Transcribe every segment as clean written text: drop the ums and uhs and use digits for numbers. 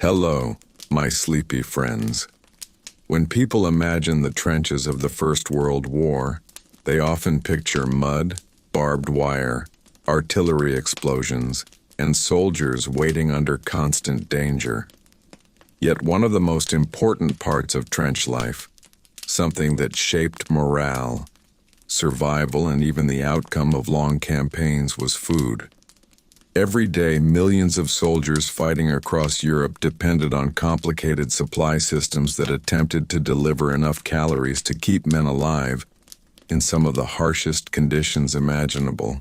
Hello, my sleepy friends. When people imagine the trenches of the First World War, they often picture mud, barbed wire, artillery explosions, and soldiers waiting under constant danger. Yet one of the most important parts of trench life, something that shaped morale, survival, and even the outcome of long campaigns, was food. Every day, millions of soldiers fighting across Europe depended on complicated supply systems that attempted to deliver enough calories to keep men alive in some of the harshest conditions imaginable.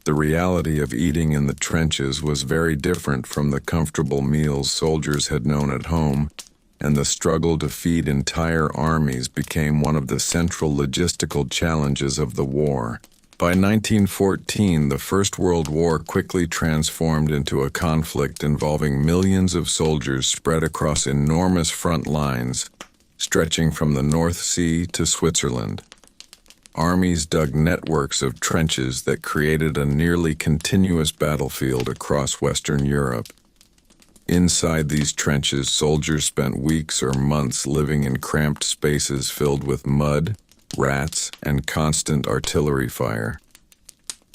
The reality of eating in the trenches was very different from the comfortable meals soldiers had known at home, and the struggle to feed entire armies became one of the central logistical challenges of the war. By 1914, the First World War quickly transformed into a conflict involving millions of soldiers spread across enormous front lines, stretching from the North Sea to Switzerland. Armies dug networks of trenches that created a nearly continuous battlefield across Western Europe. Inside these trenches, soldiers spent weeks or months living in cramped spaces filled with mud, rats, and constant artillery fire.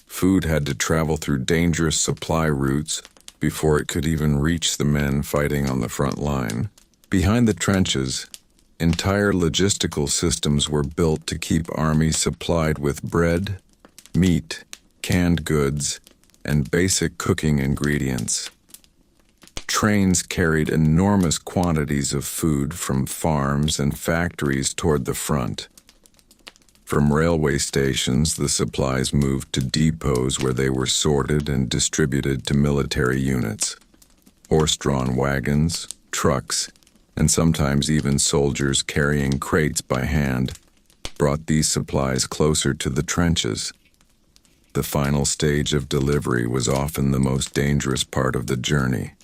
Food had to travel through dangerous supply routes before it could even reach the men fighting on the front line. Behind the trenches, entire logistical systems were built to keep armies supplied with bread, meat, canned goods, and basic cooking ingredients. Trains carried enormous quantities of food from farms and factories toward the front. From railway stations, the supplies moved to depots where they were sorted and distributed to military units. Horse-drawn wagons, trucks, and sometimes even soldiers carrying crates by hand brought these supplies closer to the trenches. The final stage of delivery was often the most dangerous part of the journey.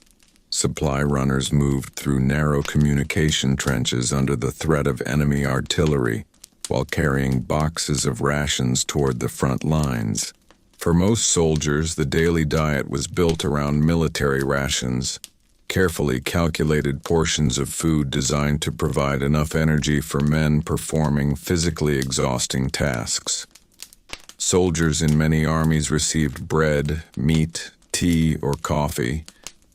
Supply runners moved through narrow communication trenches under the threat of enemy artillery, while carrying boxes of rations toward the front lines. For most soldiers, the daily diet was built around military rations, carefully calculated portions of food designed to provide enough energy for men performing physically exhausting tasks. Soldiers in many armies received bread, meat, tea, or coffee,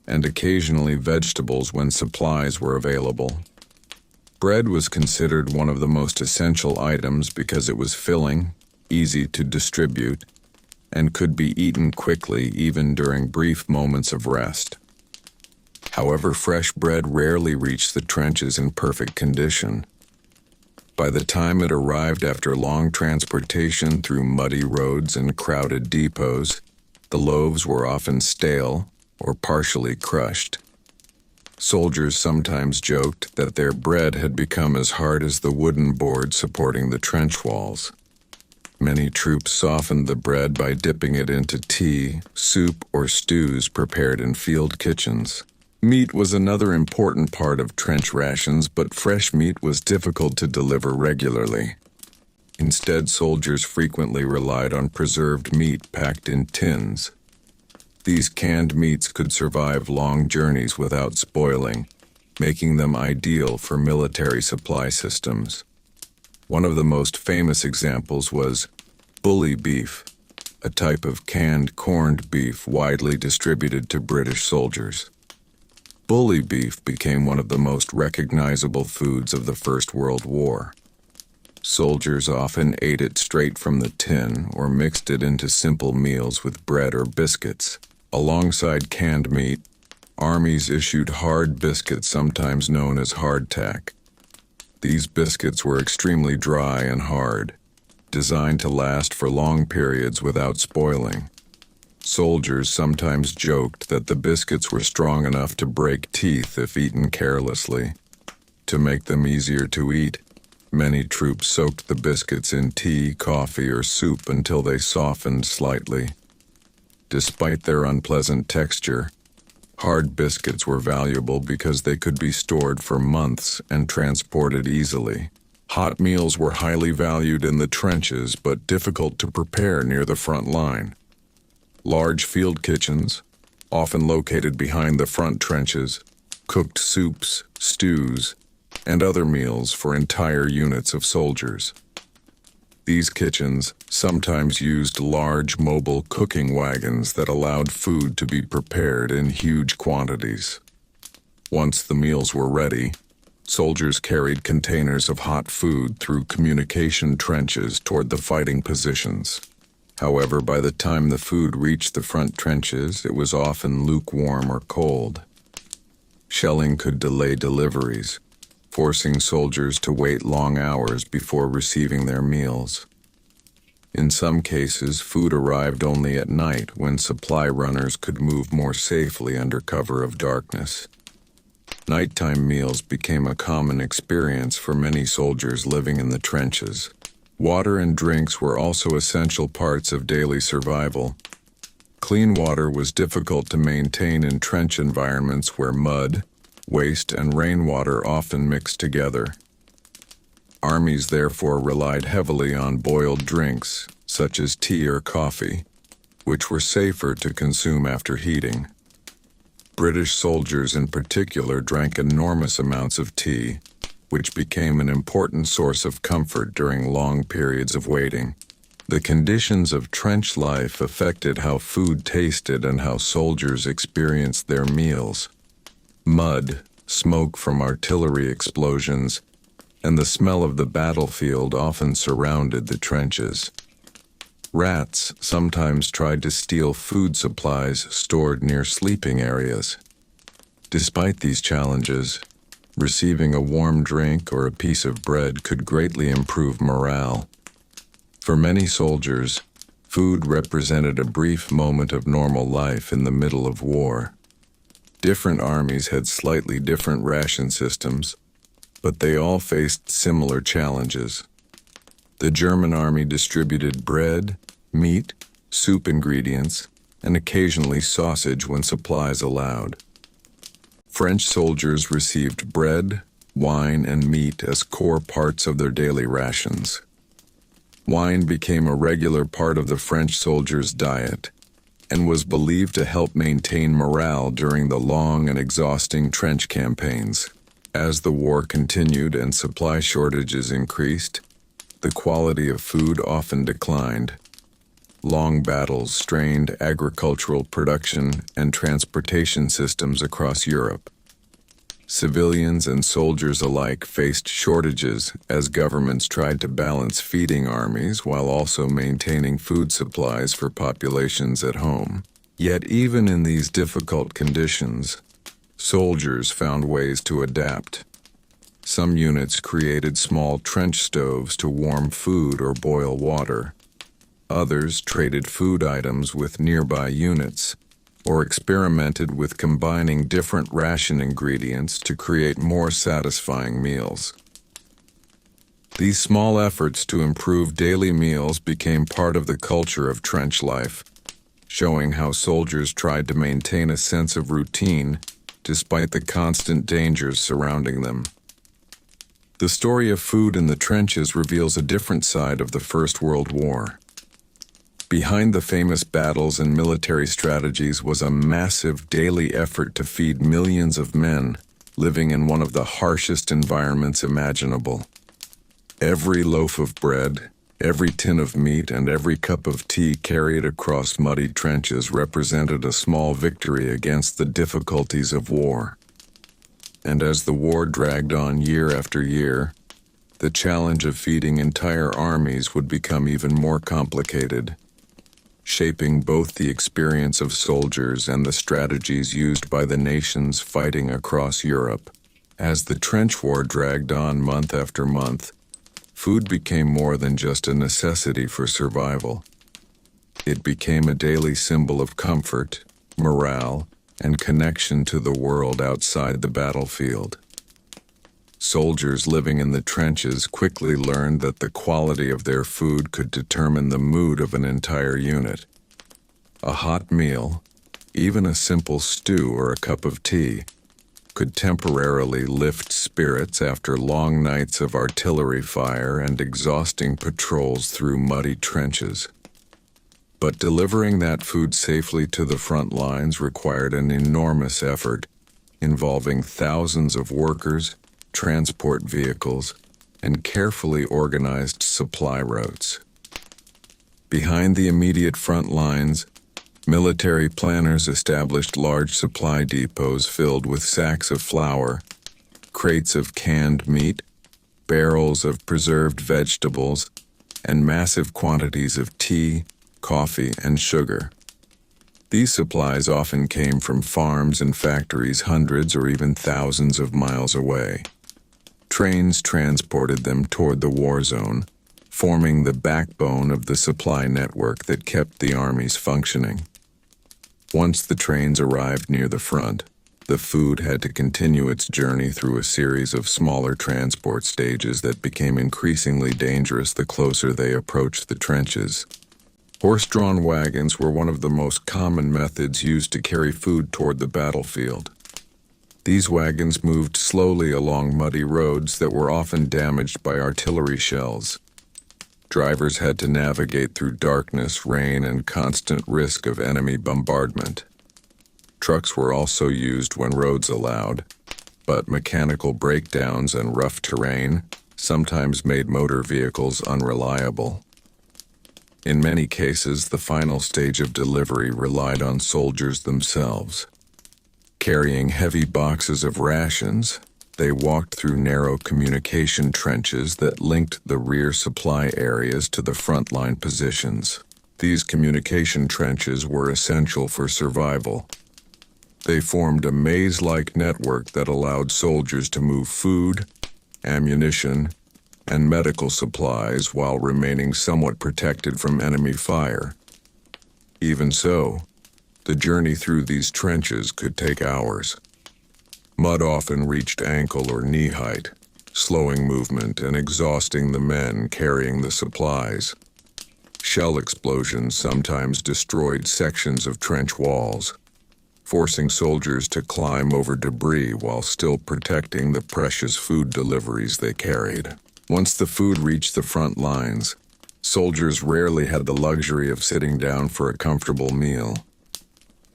and occasionally vegetables when supplies were available. Bread was considered one of the most essential items because it was filling, easy to distribute, and could be eaten quickly even during brief moments of rest. However, fresh bread rarely reached the trenches in perfect condition. By the time it arrived after long transportation through muddy roads and crowded depots, the loaves were often stale or partially crushed. Soldiers sometimes joked that their bread had become as hard as the wooden board supporting the trench walls. Many troops softened the bread by dipping it into tea, soup, or stews prepared in field kitchens. Meat was another important part of trench rations, but fresh meat was difficult to deliver regularly. Instead, soldiers frequently relied on preserved meat packed in tins. These canned meats could survive long journeys without spoiling, making them ideal for military supply systems. One of the most famous examples was bully beef, a type of canned corned beef widely distributed to British soldiers. Bully beef became one of the most recognizable foods of the First World War. Soldiers often ate it straight from the tin or mixed it into simple meals with bread or biscuits. Alongside canned meat, armies issued hard biscuits, sometimes known as hardtack. These biscuits were extremely dry and hard, designed to last for long periods without spoiling. Soldiers sometimes joked that the biscuits were strong enough to break teeth if eaten carelessly. To make them easier to eat, many troops soaked the biscuits in tea, coffee, or soup until they softened slightly. Despite their unpleasant texture, hard biscuits were valuable because they could be stored for months and transported easily. Hot meals were highly valued in the trenches but difficult to prepare near the front line. Large field kitchens, often located behind the front trenches, cooked soups, stews, and other meals for entire units of soldiers. These kitchens sometimes used large mobile cooking wagons that allowed food to be prepared in huge quantities. Once the meals were ready, soldiers carried containers of hot food through communication trenches toward the fighting positions. However, by the time the food reached the front trenches, it was often lukewarm or cold. Shelling could delay deliveries, forcing soldiers to wait long hours before receiving their meals. In some cases, food arrived only at night when supply runners could move more safely under cover of darkness. Nighttime meals became a common experience for many soldiers living in the trenches. Water and drinks were also essential parts of daily survival. Clean water was difficult to maintain in trench environments where mud, waste, and rainwater often mixed together. Armies therefore relied heavily on boiled drinks, such as tea or coffee, which were safer to consume after heating. British soldiers in particular drank enormous amounts of tea, which became an important source of comfort during long periods of waiting. The conditions of trench life affected how food tasted and how soldiers experienced their meals. Mud, smoke from artillery explosions, and the smell of the battlefield often surrounded the trenches. Rats sometimes tried to steal food supplies stored near sleeping areas. Despite these challenges, receiving a warm drink or a piece of bread could greatly improve morale. For many soldiers, food represented a brief moment of normal life in the middle of war. Different armies had slightly different ration systems, but they all faced similar challenges. The German army distributed bread, meat, soup ingredients, and occasionally sausage when supplies allowed. French soldiers received bread, wine, and meat as core parts of their daily rations. Wine became a regular part of the French soldiers' diet and was believed to help maintain morale during the long and exhausting trench campaigns. As the war continued and supply shortages increased, the quality of food often declined. Long battles strained agricultural production and transportation systems across Europe. Civilians and soldiers alike faced shortages as governments tried to balance feeding armies while also maintaining food supplies for populations at home. Yet even in these difficult conditions, soldiers found ways to adapt. Some units created small trench stoves to warm food or boil water. Others traded food items with nearby units, or experimented with combining different ration ingredients to create more satisfying meals. These small efforts to improve daily meals became part of the culture of trench life, showing how soldiers tried to maintain a sense of routine despite the constant dangers surrounding them. The story of food in the trenches reveals a different side of the First World War. Behind the famous battles and military strategies was a massive daily effort to feed millions of men living in one of the harshest environments imaginable. Every loaf of bread, every tin of meat, and every cup of tea carried across muddy trenches represented a small victory against the difficulties of war. And as the war dragged on year after year, the challenge of feeding entire armies would become even more complicated, shaping both the experience of soldiers and the strategies used by the nations fighting across Europe. As the trench war dragged on month after month, food became more than just a necessity for survival. It became a daily symbol of comfort, morale, and connection to the world outside the battlefield. Soldiers living in the trenches quickly learned that the quality of their food could determine the mood of an entire unit. A hot meal, even a simple stew or a cup of tea, could temporarily lift spirits after long nights of artillery fire and exhausting patrols through muddy trenches. But delivering that food safely to the front lines required an enormous effort, involving thousands of workers, transport vehicles, and carefully organized supply routes. Behind the immediate front lines, military planners established large supply depots filled with sacks of flour, crates of canned meat, barrels of preserved vegetables, and massive quantities of tea, coffee, and sugar. These supplies often came from farms and factories hundreds or even thousands of miles away. Trains transported them toward the war zone, forming the backbone of the supply network that kept the armies functioning. Once the trains arrived near the front, the food had to continue its journey through a series of smaller transport stages that became increasingly dangerous the closer they approached the trenches. Horse-drawn wagons were one of the most common methods used to carry food toward the battlefield. These wagons moved slowly along muddy roads that were often damaged by artillery shells. Drivers had to navigate through darkness, rain, and constant risk of enemy bombardment. Trucks were also used when roads allowed, but mechanical breakdowns and rough terrain sometimes made motor vehicles unreliable. In many cases, the final stage of delivery relied on soldiers themselves. Carrying heavy boxes of rations, they walked through narrow communication trenches that linked the rear supply areas to the frontline positions. These communication trenches were essential for survival. They formed a maze-like network that allowed soldiers to move food, ammunition, and medical supplies while remaining somewhat protected from enemy fire. Even so, the journey through these trenches could take hours. Mud often reached ankle or knee height, slowing movement and exhausting the men carrying the supplies. Shell explosions sometimes destroyed sections of trench walls, forcing soldiers to climb over debris while still protecting the precious food deliveries they carried. Once the food reached the front lines, soldiers rarely had the luxury of sitting down for a comfortable meal.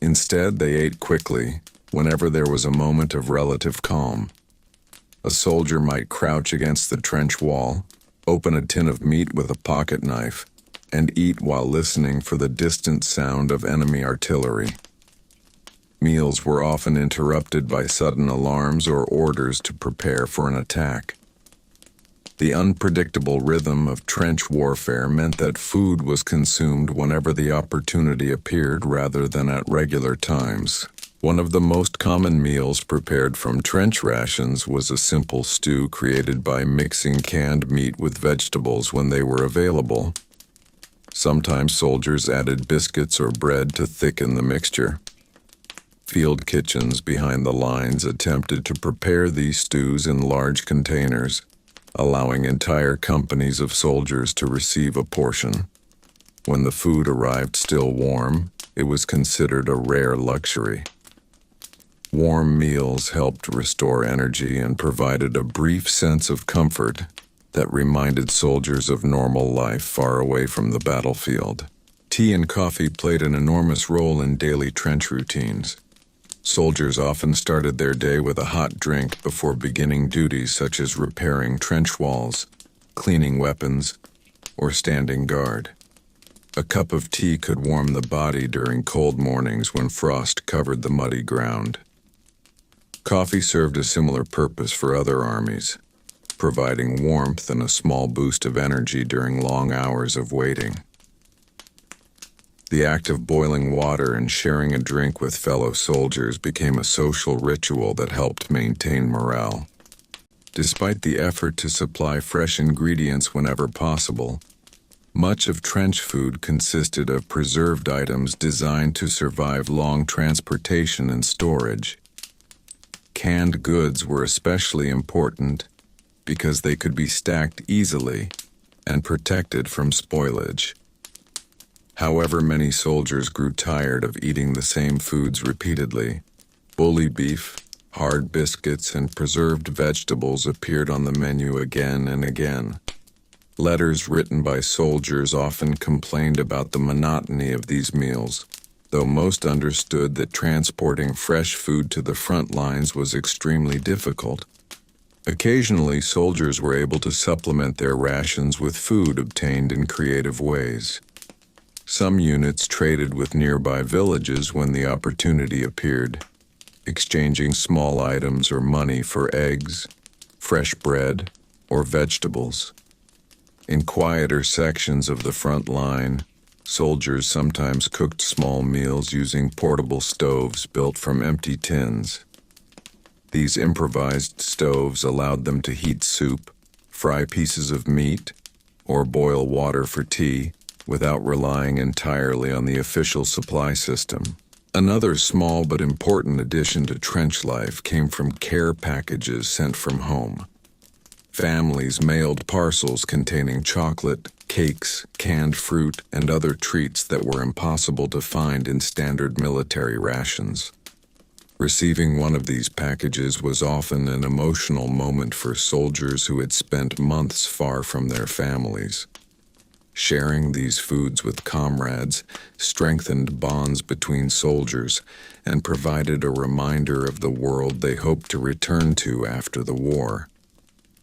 Instead, they ate quickly, whenever there was a moment of relative calm. A soldier might crouch against the trench wall, open a tin of meat with a pocket knife, and eat while listening for the distant sound of enemy artillery. Meals were often interrupted by sudden alarms or orders to prepare for an attack. The unpredictable rhythm of trench warfare meant that food was consumed whenever the opportunity appeared rather than at regular times. One of the most common meals prepared from trench rations was a simple stew created by mixing canned meat with vegetables when they were available. Sometimes soldiers added biscuits or bread to thicken the mixture. Field kitchens behind the lines attempted to prepare these stews in large containers, allowing entire companies of soldiers to receive a portion. When the food arrived still warm, it was considered a rare luxury. Warm meals helped restore energy and provided a brief sense of comfort that reminded soldiers of normal life far away from the battlefield. Tea and coffee played an enormous role in daily trench routines. Soldiers often started their day with a hot drink before beginning duties such as repairing trench walls, cleaning weapons, or standing guard. A cup of tea could warm the body during cold mornings when frost covered the muddy ground. Coffee served a similar purpose for other armies, providing warmth and a small boost of energy during long hours of waiting. The act of boiling water and sharing a drink with fellow soldiers became a social ritual that helped maintain morale. Despite the effort to supply fresh ingredients whenever possible, much of trench food consisted of preserved items designed to survive long transportation and storage. Canned goods were especially important because they could be stacked easily and protected from spoilage. However, many soldiers grew tired of eating the same foods repeatedly. Bully beef, hard biscuits, and preserved vegetables appeared on the menu again and again. Letters written by soldiers often complained about the monotony of these meals, though most understood that transporting fresh food to the front lines was extremely difficult. Occasionally, soldiers were able to supplement their rations with food obtained in creative ways. Some units traded with nearby villages when the opportunity appeared, exchanging small items or money for eggs, fresh bread, or vegetables. In quieter sections of the front line, soldiers sometimes cooked small meals using portable stoves built from empty tins. These improvised stoves allowed them to heat soup, fry pieces of meat, or boil water for tea without relying entirely on the official supply system. Another small but important addition to trench life came from care packages sent from home. Families mailed parcels containing chocolate, cakes, canned fruit, and other treats that were impossible to find in standard military rations. Receiving one of these packages was often an emotional moment for soldiers who had spent months far from their families. Sharing these foods with comrades strengthened bonds between soldiers and provided a reminder of the world they hoped to return to after the war.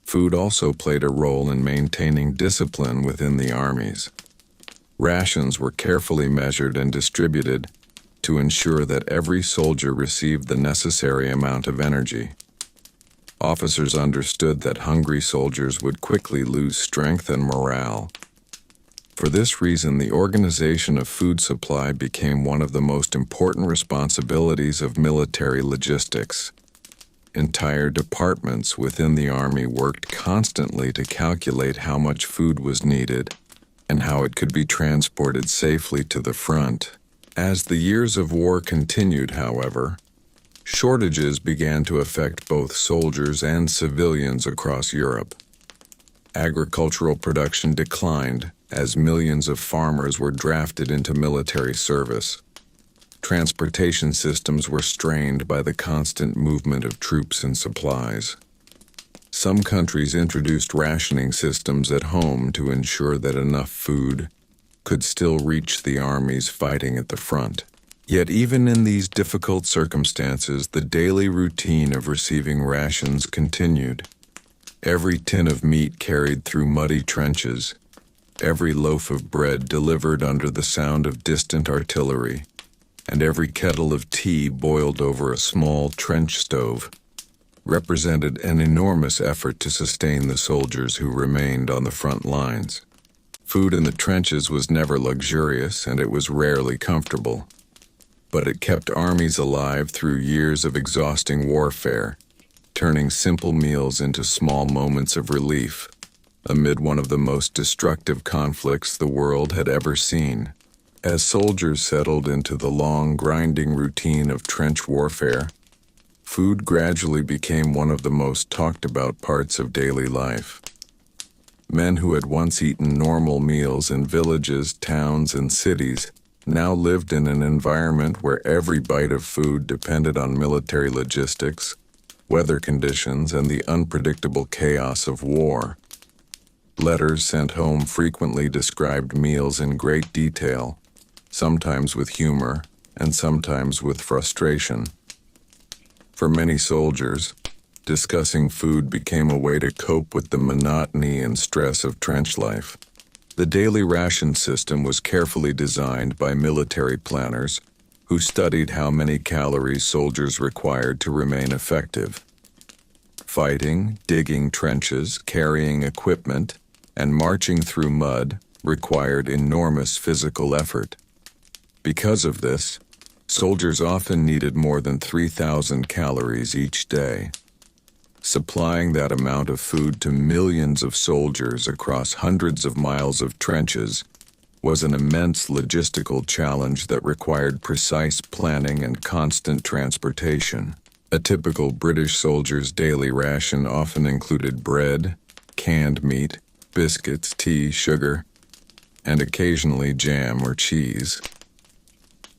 Food also played a role in maintaining discipline within the armies. Rations were carefully measured and distributed to ensure that every soldier received the necessary amount of energy. Officers understood that hungry soldiers would quickly lose strength and morale. For this reason, the organization of food supply became one of the most important responsibilities of military logistics. Entire departments within the Army worked constantly to calculate how much food was needed and how it could be transported safely to the front. As the years of war continued, however, shortages began to affect both soldiers and civilians across Europe. Agricultural production declined as millions of farmers were drafted into military service. Transportation systems were strained by the constant movement of troops and supplies. Some countries introduced rationing systems at home to ensure that enough food could still reach the armies fighting at the front. Yet even in these difficult circumstances, the daily routine of receiving rations continued. Every tin of meat carried through muddy trenches, every loaf of bread delivered under the sound of distant artillery, and every kettle of tea boiled over a small trench stove represented an enormous effort to sustain the soldiers who remained on the front lines. Food in the trenches was never luxurious and it was rarely comfortable, but it kept armies alive through years of exhausting warfare, turning simple meals into small moments of relief amid one of the most destructive conflicts the world had ever seen. As soldiers settled into the long, grinding routine of trench warfare, food gradually became one of the most talked about parts of daily life. Men who had once eaten normal meals in villages, towns, and cities now lived in an environment where every bite of food depended on military logistics, weather conditions, and the unpredictable chaos of war. Letters sent home frequently described meals in great detail, sometimes with humor and sometimes with frustration. For many soldiers, discussing food became a way to cope with the monotony and stress of trench life. The daily ration system was carefully designed by military planners who studied how many calories soldiers required to remain effective. Fighting, digging trenches, carrying equipment, and marching through mud required enormous physical effort. Because of this, soldiers often needed more than 3,000 calories each day. Supplying that amount of food to millions of soldiers across hundreds of miles of trenches was an immense logistical challenge that required precise planning and constant transportation. A typical British soldier's daily ration often included bread, canned meat, biscuits, tea, sugar, and occasionally jam or cheese.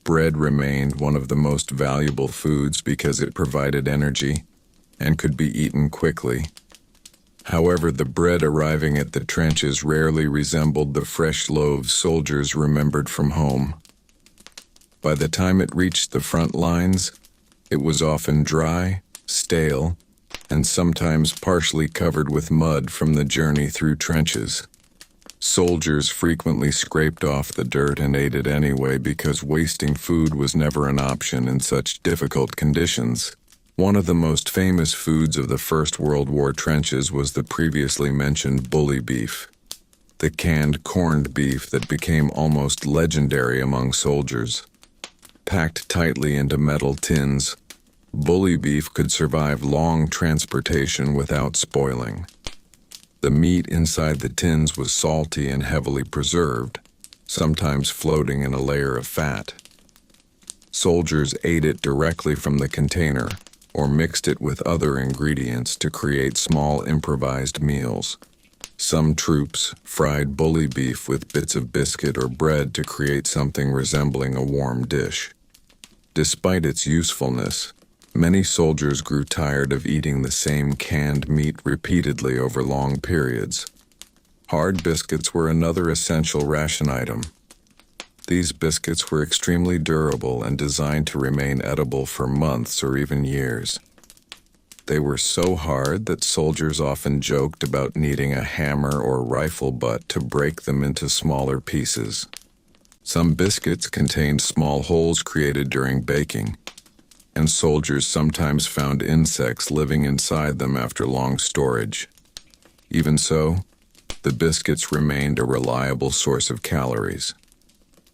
Bread remained one of the most valuable foods because it provided energy and could be eaten quickly. However, the bread arriving at the trenches rarely resembled the fresh loaves soldiers remembered from home. By the time it reached the front lines, it was often dry, stale, and sometimes partially covered with mud from the journey through trenches. Soldiers frequently scraped off the dirt and ate it anyway because wasting food was never an option in such difficult conditions. One of the most famous foods of the First World War trenches was the previously mentioned bully beef, the canned corned beef that became almost legendary among soldiers. Packed tightly into metal tins, bully beef could survive long transportation without spoiling. The meat inside the tins was salty and heavily preserved, sometimes floating in a layer of fat. Soldiers ate it directly from the container or mixed it with other ingredients to create small improvised meals. Some troops fried bully beef with bits of biscuit or bread to create something resembling a warm dish. Despite its usefulness, many soldiers grew tired of eating the same canned meat repeatedly over long periods. Hard biscuits were another essential ration item. These biscuits were extremely durable and designed to remain edible for months or even years. They were so hard that soldiers often joked about needing a hammer or rifle butt to break them into smaller pieces. Some biscuits contained small holes created during baking, and soldiers sometimes found insects living inside them after long storage. Even so, the biscuits remained a reliable source of calories.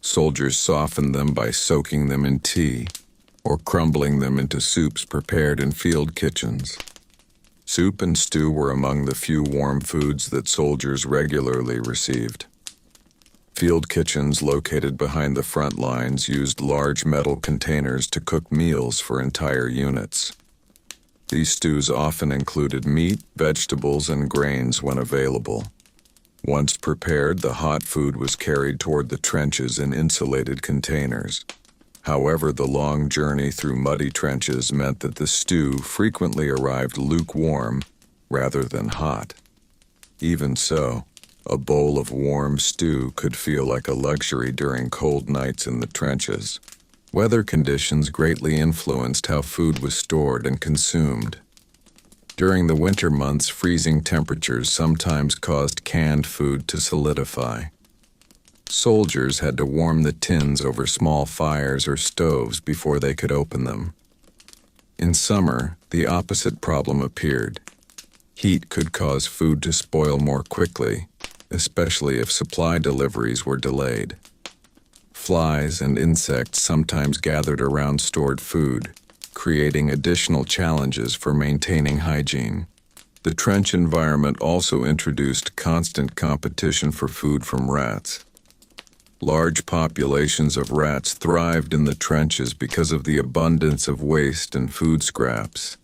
Soldiers softened them by soaking them in tea or crumbling them into soups prepared in field kitchens. Soup and stew were among the few warm foods that soldiers regularly received. Field kitchens located behind the front lines used large metal containers to cook meals for entire units. These stews often included meat, vegetables, and grains when available. Once prepared, the hot food was carried toward the trenches in insulated containers. However, the long journey through muddy trenches meant that the stew frequently arrived lukewarm rather than hot. Even so, a bowl of warm stew could feel like a luxury during cold nights in the trenches. Weather conditions greatly influenced how food was stored and consumed. During the winter months, freezing temperatures sometimes caused canned food to solidify. Soldiers had to warm the tins over small fires or stoves before they could open them. In summer, the opposite problem appeared. Heat could cause food to spoil more quickly, especially if supply deliveries were delayed. Flies and insects sometimes gathered around stored food, creating additional challenges for maintaining hygiene. The trench environment also introduced constant competition for food from rats. Large populations of rats thrived in the trenches because of the abundance of waste and food scraps.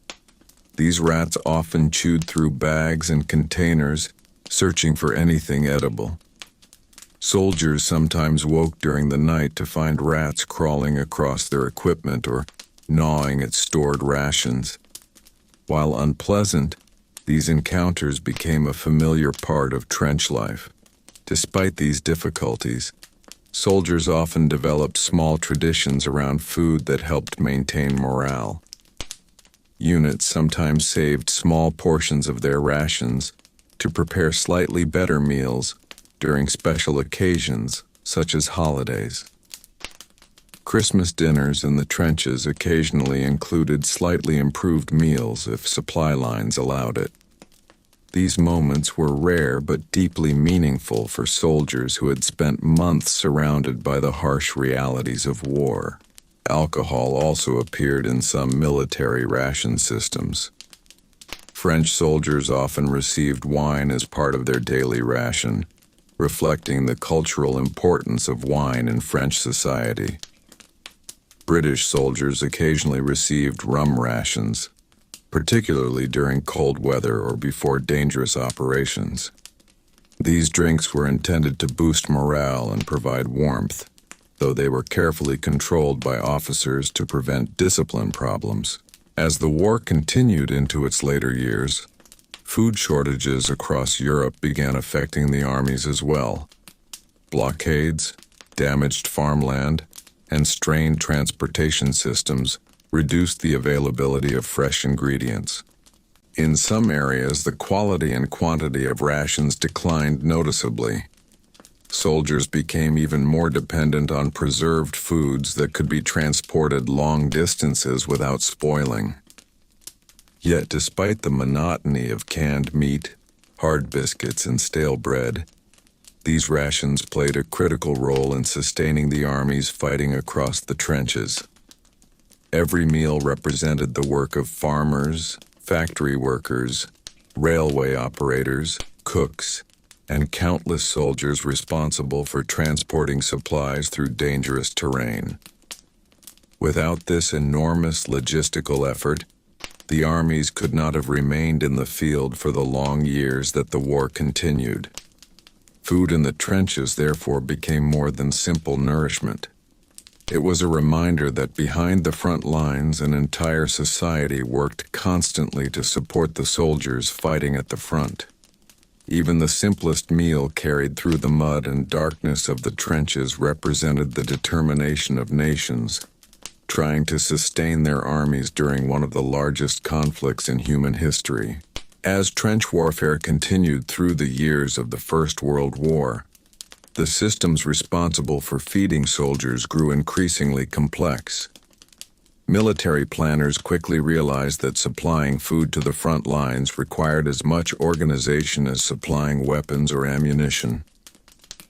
These rats often chewed through bags and containers, searching for anything edible. Soldiers sometimes woke during the night to find rats crawling across their equipment or gnawing at stored rations. While unpleasant, these encounters became a familiar part of trench life. Despite these difficulties, soldiers often developed small traditions around food that helped maintain morale. Units sometimes saved small portions of their rations to prepare slightly better meals during special occasions, such as holidays. Christmas dinners in the trenches occasionally included slightly improved meals if supply lines allowed it. These moments were rare but deeply meaningful for soldiers who had spent months surrounded by the harsh realities of war. Alcohol also appeared in some military ration systems. French soldiers often received wine as part of their daily ration, reflecting the cultural importance of wine in French society. British soldiers occasionally received rum rations, particularly during cold weather or before dangerous operations. These drinks were intended to boost morale and provide warmth, though they were carefully controlled by officers to prevent discipline problems. As the war continued into its later years, food shortages across Europe began affecting the armies as well. Blockades, damaged farmland, and strained transportation systems reduced the availability of fresh ingredients. In some areas, the quality and quantity of rations declined noticeably. Soldiers became even more dependent on preserved foods that could be transported long distances without spoiling. Yet, despite the monotony of canned meat, hard biscuits, and stale bread, these rations played a critical role in sustaining the armies fighting across the trenches. Every meal represented the work of farmers, factory workers, railway operators, cooks, and countless soldiers responsible for transporting supplies through dangerous terrain. Without this enormous logistical effort, the armies could not have remained in the field for the long years that the war continued. Food in the trenches therefore became more than simple nourishment. It was a reminder that behind the front lines an entire society worked constantly to support the soldiers fighting at the front. Even the simplest meal carried through the mud and darkness of the trenches represented the determination of nations, trying to sustain their armies during one of the largest conflicts in human history. As trench warfare continued through the years of the First World War, the systems responsible for feeding soldiers grew increasingly complex. Military planners quickly realized that supplying food to the front lines required as much organization as supplying weapons or ammunition.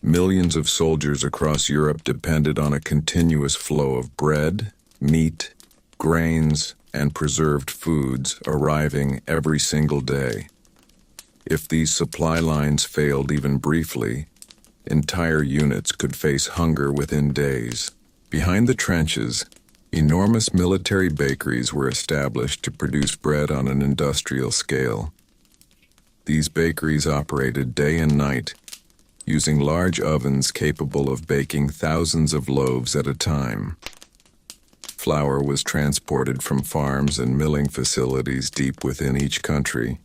Millions of soldiers across Europe depended on a continuous flow of bread, meat, grains, and preserved foods arriving every single day. If these supply lines failed even briefly, entire units could face hunger within days. Behind the trenches, enormous military bakeries were established to produce bread on an industrial scale. These bakeries operated day and night, using large ovens capable of baking thousands of loaves at a time. Flour was transported from farms and milling facilities deep within each country,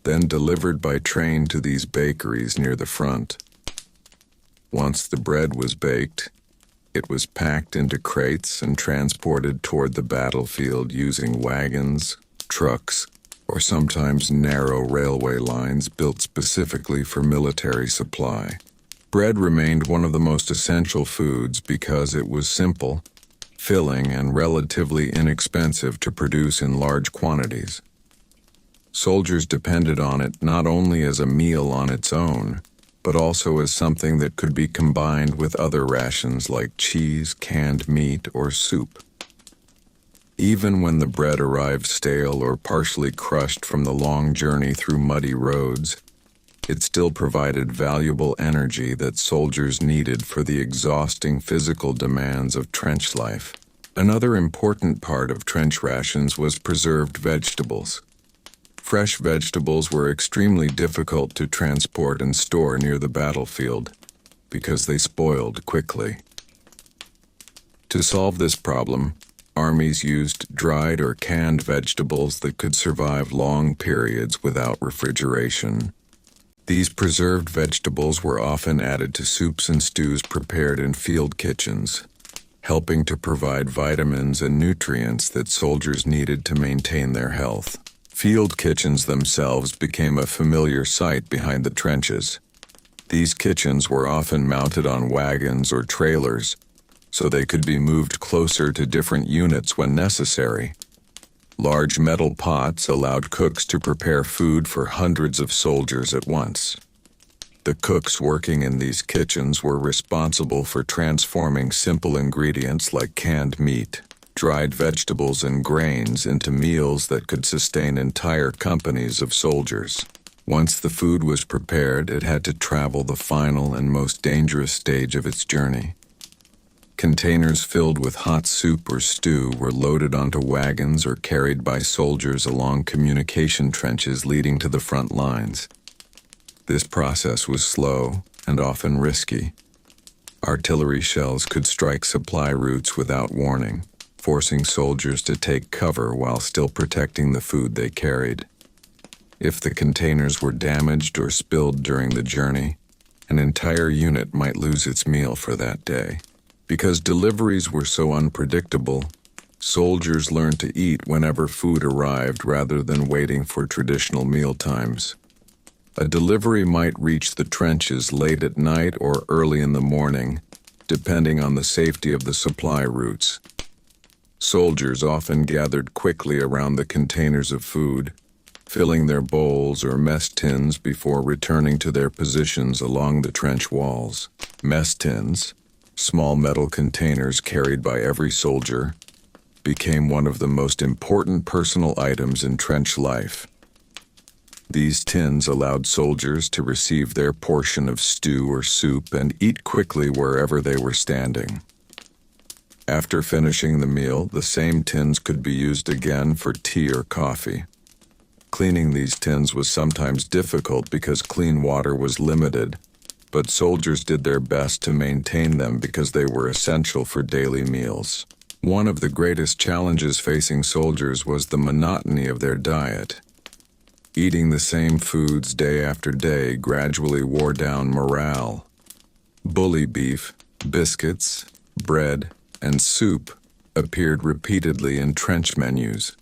then delivered by train to these bakeries near the front. Once the bread was baked, it was packed into crates and transported toward the battlefield using wagons, trucks, or sometimes narrow railway lines built specifically for military supply. Bread remained one of the most essential foods because it was simple, filling, and relatively inexpensive to produce in large quantities. Soldiers depended on it not only as a meal on its own, but also as something that could be combined with other rations like cheese, canned meat, or soup. Even when the bread arrived stale or partially crushed from the long journey through muddy roads, it still provided valuable energy that soldiers needed for the exhausting physical demands of trench life. Another important part of trench rations was preserved vegetables. Fresh vegetables were extremely difficult to transport and store near the battlefield because they spoiled quickly. To solve this problem, armies used dried or canned vegetables that could survive long periods without refrigeration. These preserved vegetables were often added to soups and stews prepared in field kitchens, helping to provide vitamins and nutrients that soldiers needed to maintain their health. Field kitchens themselves became a familiar sight behind the trenches. These kitchens were often mounted on wagons or trailers, so they could be moved closer to different units when necessary. Large metal pots allowed cooks to prepare food for hundreds of soldiers at once. The cooks working in these kitchens were responsible for transforming simple ingredients like canned meat, dried vegetables, and grains into meals that could sustain entire companies of soldiers. Once the food was prepared, it had to travel the final and most dangerous stage of its journey. Containers filled with hot soup or stew were loaded onto wagons or carried by soldiers along communication trenches leading to the front lines. This process was slow and often risky. Artillery shells could strike supply routes without warning, forcing soldiers to take cover while still protecting the food they carried. If the containers were damaged or spilled during the journey, an entire unit might lose its meal for that day. Because deliveries were so unpredictable, soldiers learned to eat whenever food arrived rather than waiting for traditional meal times. A delivery might reach the trenches late at night or early in the morning, depending on the safety of the supply routes. Soldiers often gathered quickly around the containers of food, filling their bowls or mess tins before returning to their positions along the trench walls. Mess tins, small metal containers carried by every soldier, became one of the most important personal items in trench life. These tins allowed soldiers to receive their portion of stew or soup and eat quickly wherever they were standing. After finishing the meal, the same tins could be used again for tea or coffee. Cleaning these tins was sometimes difficult because clean water was limited, but soldiers did their best to maintain them because they were essential for daily meals. One of the greatest challenges facing soldiers was the monotony of their diet. Eating the same foods day after day gradually wore down morale. Bully beef, biscuits, bread, and soup appeared repeatedly in trench menus.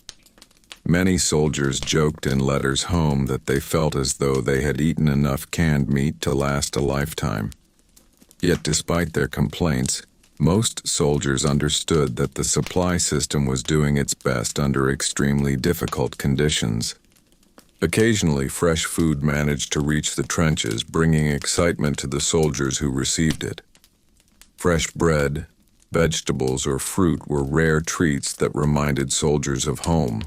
Many soldiers joked in letters home that they felt as though they had eaten enough canned meat to last a lifetime. Yet despite their complaints, most soldiers understood that the supply system was doing its best under extremely difficult conditions. Occasionally, fresh food managed to reach the trenches, bringing excitement to the soldiers who received it. Fresh bread, vegetables, or fruit were rare treats that reminded soldiers of home.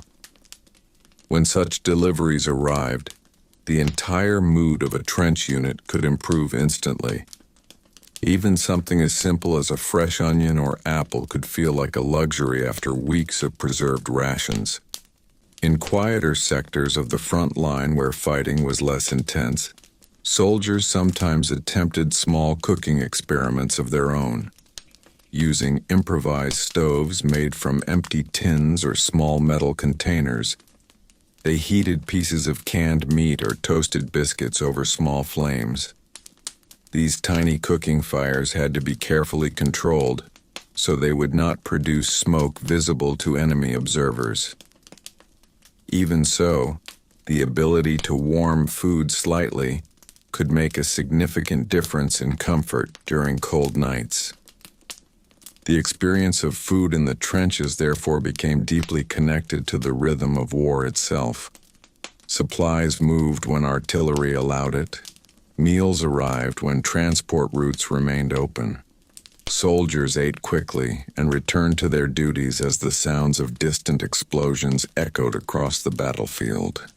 When such deliveries arrived, the entire mood of a trench unit could improve instantly. Even something as simple as a fresh onion or apple could feel like a luxury after weeks of preserved rations. In quieter sectors of the front line where fighting was less intense, soldiers sometimes attempted small cooking experiments of their own. Using improvised stoves made from empty tins or small metal containers, they heated pieces of canned meat or toasted biscuits over small flames. These tiny cooking fires had to be carefully controlled so they would not produce smoke visible to enemy observers. Even so, the ability to warm food slightly could make a significant difference in comfort during cold nights. The experience of food in the trenches therefore became deeply connected to the rhythm of war itself. Supplies moved when artillery allowed it. Meals arrived when transport routes remained open. Soldiers ate quickly and returned to their duties as the sounds of distant explosions echoed across the battlefield.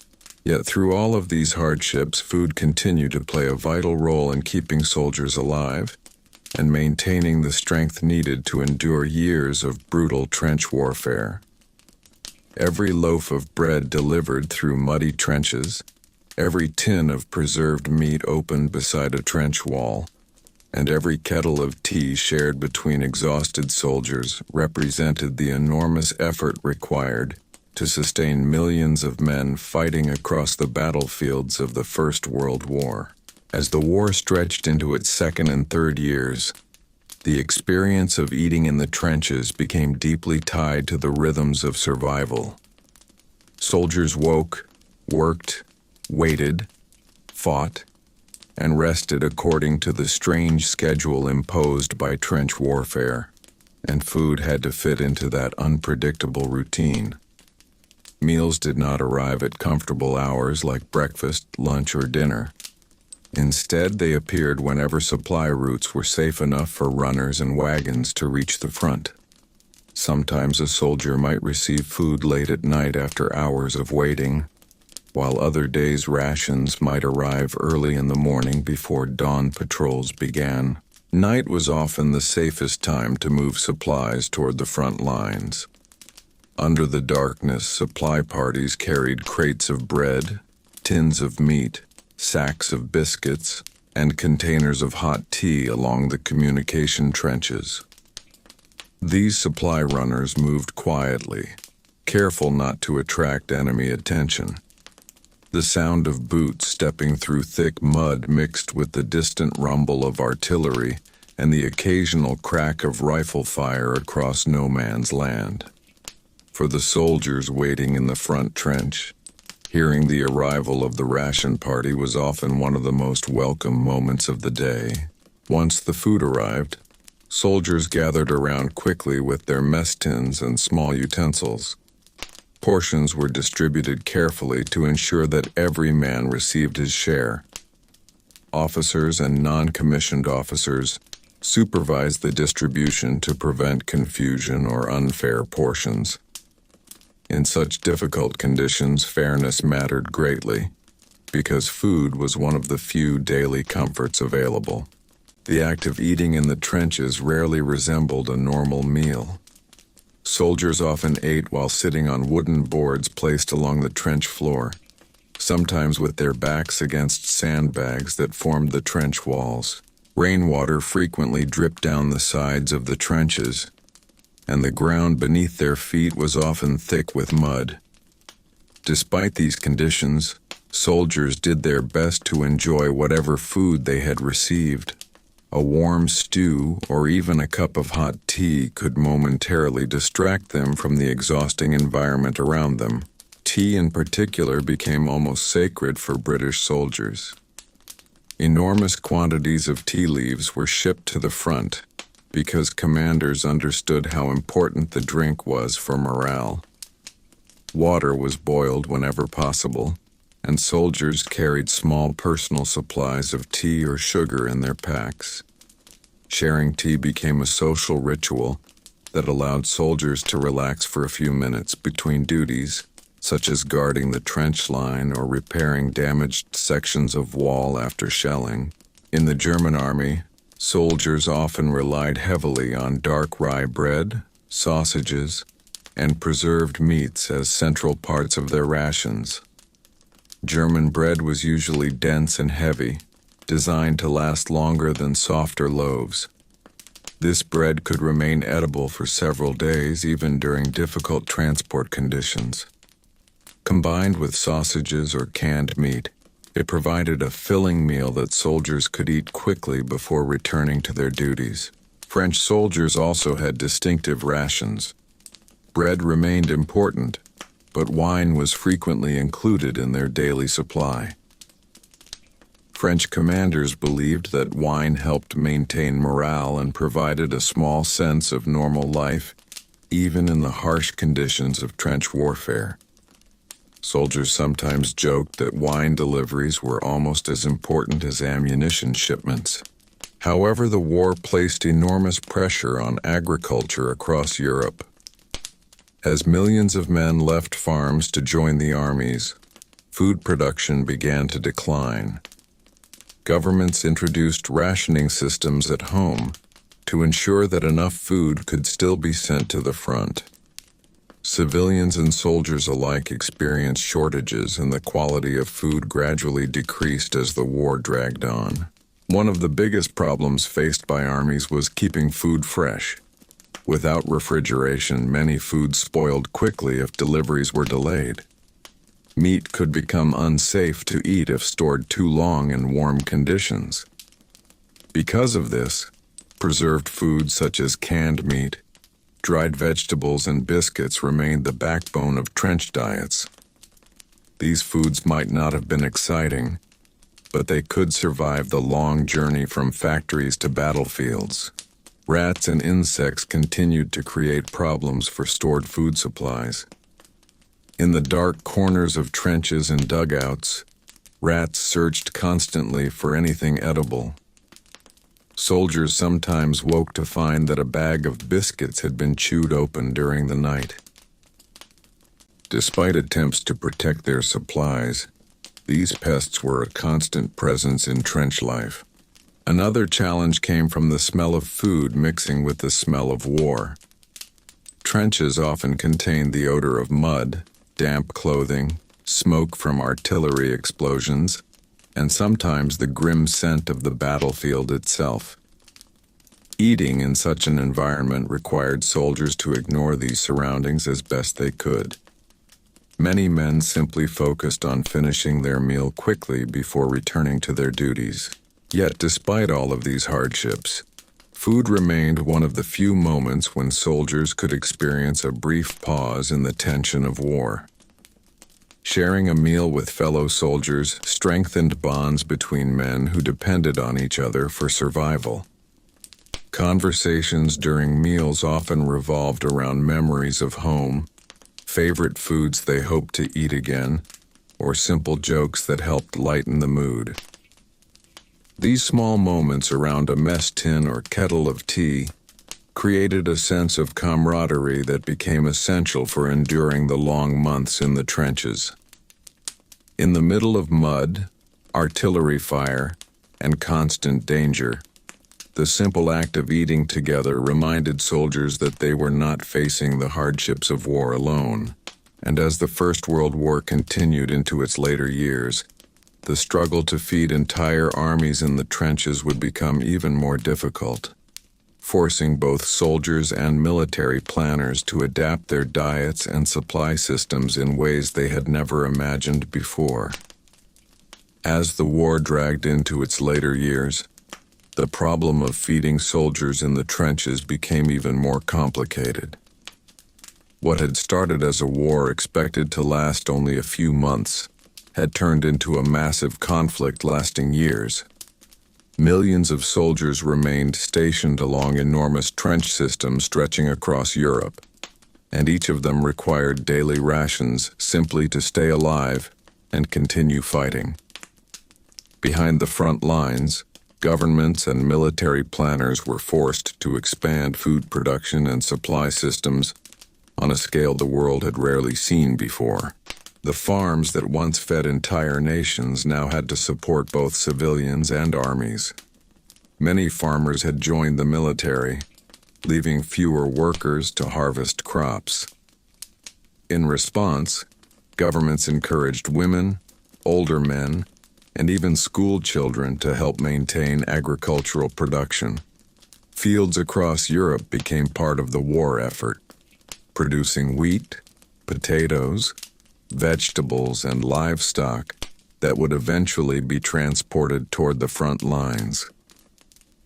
Yet through all of these hardships, food continued to play a vital role in keeping soldiers alive and maintaining the strength needed to endure years of brutal trench warfare. Every loaf of bread delivered through muddy trenches, every tin of preserved meat opened beside a trench wall, and every kettle of tea shared between exhausted soldiers represented the enormous effort required to sustain millions of men fighting across the battlefields of the First World War. As the war stretched into its second and third years, the experience of eating in the trenches became deeply tied to the rhythms of survival. Soldiers woke, worked, waited, fought, and rested according to the strange schedule imposed by trench warfare, and food had to fit into that unpredictable routine. Meals did not arrive at comfortable hours like breakfast, lunch, or dinner. Instead, they appeared whenever supply routes were safe enough for runners and wagons to reach the front. Sometimes a soldier might receive food late at night after hours of waiting, while other days' rations might arrive early in the morning before dawn patrols began. Night was often the safest time to move supplies toward the front lines. Under the darkness, supply parties carried crates of bread, tins of meat, sacks of biscuits, and containers of hot tea along the communication trenches. These supply runners moved quietly, careful not to attract enemy attention. The sound of boots stepping through thick mud mixed with the distant rumble of artillery and the occasional crack of rifle fire across no man's land. For the soldiers waiting in the front trench, hearing the arrival of the ration party was often one of the most welcome moments of the day. Once the food arrived, soldiers gathered around quickly with their mess tins and small utensils. Portions were distributed carefully to ensure that every man received his share. Officers and non-commissioned officers supervised the distribution to prevent confusion or unfair portions. In such difficult conditions, fairness mattered greatly, because food was one of the few daily comforts available. The act of eating in the trenches rarely resembled a normal meal. Soldiers often ate while sitting on wooden boards placed along the trench floor, sometimes with their backs against sandbags that formed the trench walls. Rainwater frequently dripped down the sides of the trenches, and the ground beneath their feet was often thick with mud. Despite these conditions, soldiers did their best to enjoy whatever food they had received. A warm stew or even a cup of hot tea could momentarily distract them from the exhausting environment around them. Tea in particular became almost sacred for British soldiers. Enormous quantities of tea leaves were shipped to the front because commanders understood how important the drink was for morale. Water was boiled whenever possible, and soldiers carried small personal supplies of tea or sugar in their packs. Sharing tea became a social ritual that allowed soldiers to relax for a few minutes between duties, such as guarding the trench line or repairing damaged sections of wall after shelling. In the German army, soldiers often relied heavily on dark rye bread, sausages, and preserved meats as central parts of their rations. German bread was usually dense and heavy, designed to last longer than softer loaves. This bread could remain edible for several days, even during difficult transport conditions. Combined with sausages or canned meat, it provided a filling meal that soldiers could eat quickly before returning to their duties. French soldiers also had distinctive rations. Bread remained important, but wine was frequently included in their daily supply. French commanders believed that wine helped maintain morale and provided a small sense of normal life, even in the harsh conditions of trench warfare. Soldiers sometimes joked that wine deliveries were almost as important as ammunition shipments. However, the war placed enormous pressure on agriculture across Europe. As millions of men left farms to join the armies, food production began to decline. Governments introduced rationing systems at home to ensure that enough food could still be sent to the front. Civilians and soldiers alike experienced shortages, and the quality of food gradually decreased as the war dragged on. One of the biggest problems faced by armies was keeping food fresh. Without refrigeration, many foods spoiled quickly if deliveries were delayed. Meat could become unsafe to eat if stored too long in warm conditions. Because of this, preserved foods such as canned meat, dried vegetables, and biscuits remained the backbone of trench diets. These foods might not have been exciting, but they could survive the long journey from factories to battlefields. Rats and insects continued to create problems for stored food supplies. In the dark corners of trenches and dugouts, rats searched constantly for anything edible. Soldiers sometimes woke to find that a bag of biscuits had been chewed open during the night. Despite attempts to protect their supplies, these pests were a constant presence in trench life. Another challenge came from the smell of food mixing with the smell of war. Trenches often contained the odor of mud, damp clothing, smoke from artillery explosions, and sometimes the grim scent of the battlefield itself. Eating in such an environment required soldiers to ignore these surroundings as best they could. Many men simply focused on finishing their meal quickly before returning to their duties. Yet, despite all of these hardships, Food remained one of the few moments when soldiers could experience a brief pause in the tension of war. Sharing a meal with fellow soldiers strengthened bonds between men who depended on each other for survival. Conversations during meals often revolved around memories of home, favorite foods they hoped to eat again, or simple jokes that helped lighten the mood. These small moments around a mess tin or kettle of tea created a sense of camaraderie that became essential for enduring the long months in the trenches. In the middle of mud, artillery fire, and constant danger, the simple act of eating together reminded soldiers that they were not facing the hardships of war alone. And as the First World War continued into its later years, the struggle to feed entire armies in the trenches would become even more difficult, forcing both soldiers and military planners to adapt their diets and supply systems in ways they had never imagined before. As the war dragged into its later years, the problem of feeding soldiers in the trenches became even more complicated. What had started as a war expected to last only a few months had turned into a massive conflict lasting years. Millions of soldiers remained stationed along enormous trench systems stretching across Europe, and each of them required daily rations simply to stay alive and continue fighting. Behind the front lines, governments and military planners were forced to expand food production and supply systems on a scale the world had rarely seen before. The farms that once fed entire nations now had to support both civilians and armies. Many farmers had joined the military, leaving fewer workers to harvest crops. In response, governments encouraged women, older men, and even school children to help maintain agricultural production. Fields across Europe became part of the war effort, producing wheat, potatoes, vegetables, and livestock that would eventually be transported toward the front lines.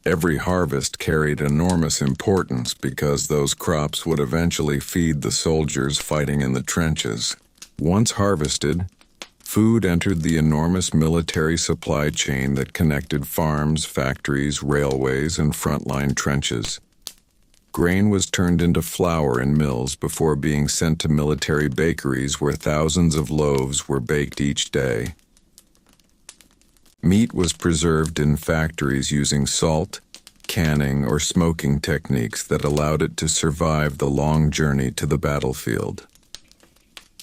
Every harvest carried enormous importance because those crops would eventually feed the soldiers fighting in the trenches. Once harvested, food entered the enormous military supply chain that connected farms, factories, railways, and frontline trenches. Grain was turned into flour in mills before being sent to military bakeries where thousands of loaves were baked each day. Meat was preserved in factories using salt, canning, or smoking techniques that allowed it to survive the long journey to the battlefield.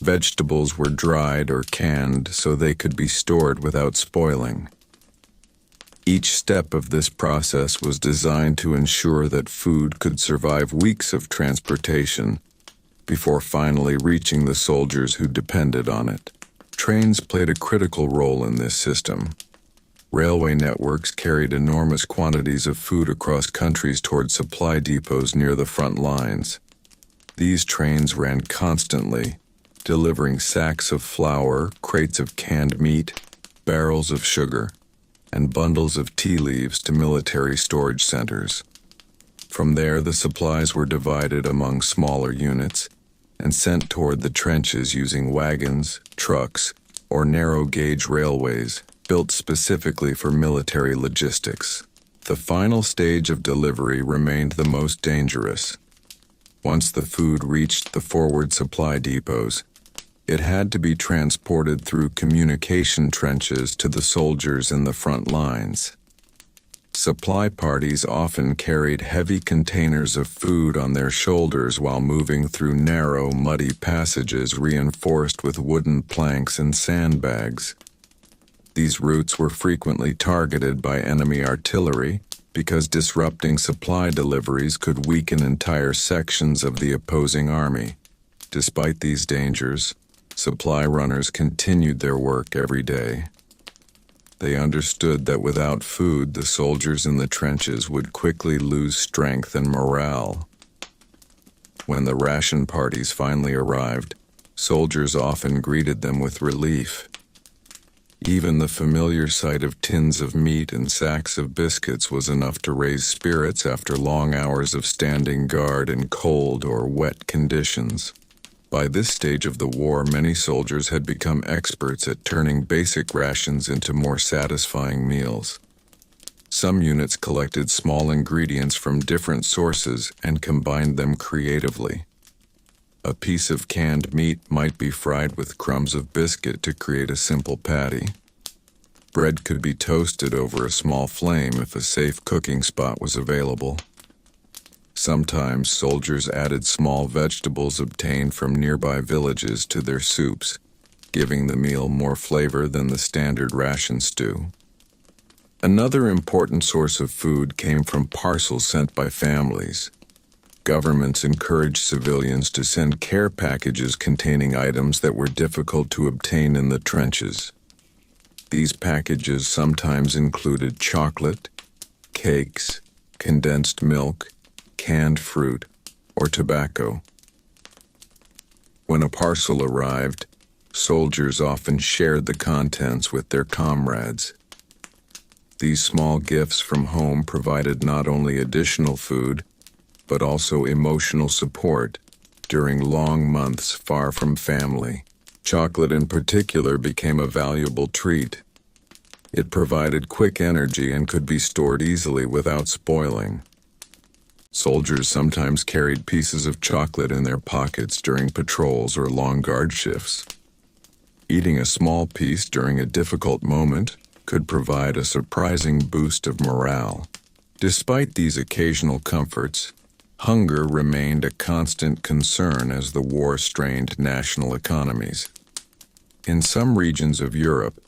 Vegetables were dried or canned so they could be stored without spoiling. Each step of this process was designed to ensure that food could survive weeks of transportation before finally reaching the soldiers who depended on it. Trains played a critical role in this system. Railway networks carried enormous quantities of food across countries toward supply depots near the front lines. These trains ran constantly, delivering sacks of flour, crates of canned meat, barrels of sugar, and bundles of tea leaves to military storage centers. From there, the supplies were divided among smaller units and sent toward the trenches using wagons, trucks, or narrow-gauge railways built specifically for military logistics. The final stage of delivery remained the most dangerous. Once the food reached the forward supply depots, it had to be transported through communication trenches to the soldiers in the front lines. Supply parties often carried heavy containers of food on their shoulders while moving through narrow, muddy passages reinforced with wooden planks and sandbags. These routes were frequently targeted by enemy artillery because disrupting supply deliveries could weaken entire sections of the opposing army. Despite these dangers, supply runners continued their work every day. They understood that without food, the soldiers in the trenches would quickly lose strength and morale. When the ration parties finally arrived, soldiers often greeted them with relief. Even the familiar sight of tins of meat and sacks of biscuits was enough to raise spirits after long hours of standing guard in cold or wet conditions. By this stage of the war, many soldiers had become experts at turning basic rations into more satisfying meals. Some units collected small ingredients from different sources and combined them creatively. A piece of canned meat might be fried with crumbs of biscuit to create a simple patty. Bread could be toasted over a small flame if a safe cooking spot was available. Sometimes soldiers added small vegetables obtained from nearby villages to their soups, giving the meal more flavor than the standard ration stew. Another important source of food came from parcels sent by families. Governments encouraged civilians to send care packages containing items that were difficult to obtain in the trenches. These packages sometimes included chocolate, cakes, condensed milk, canned fruit, or tobacco. When a parcel arrived, soldiers often shared the contents with their comrades. These small gifts from home provided not only additional food, but also emotional support during long months far from family. Chocolate in particular became a valuable treat. It provided quick energy and could be stored easily without spoiling. Soldiers sometimes carried pieces of chocolate in their pockets during patrols or long guard shifts. Eating a small piece during a difficult moment could provide a surprising boost of morale. Despite these occasional comforts, hunger remained a constant concern as the war strained national economies. In some regions of Europe,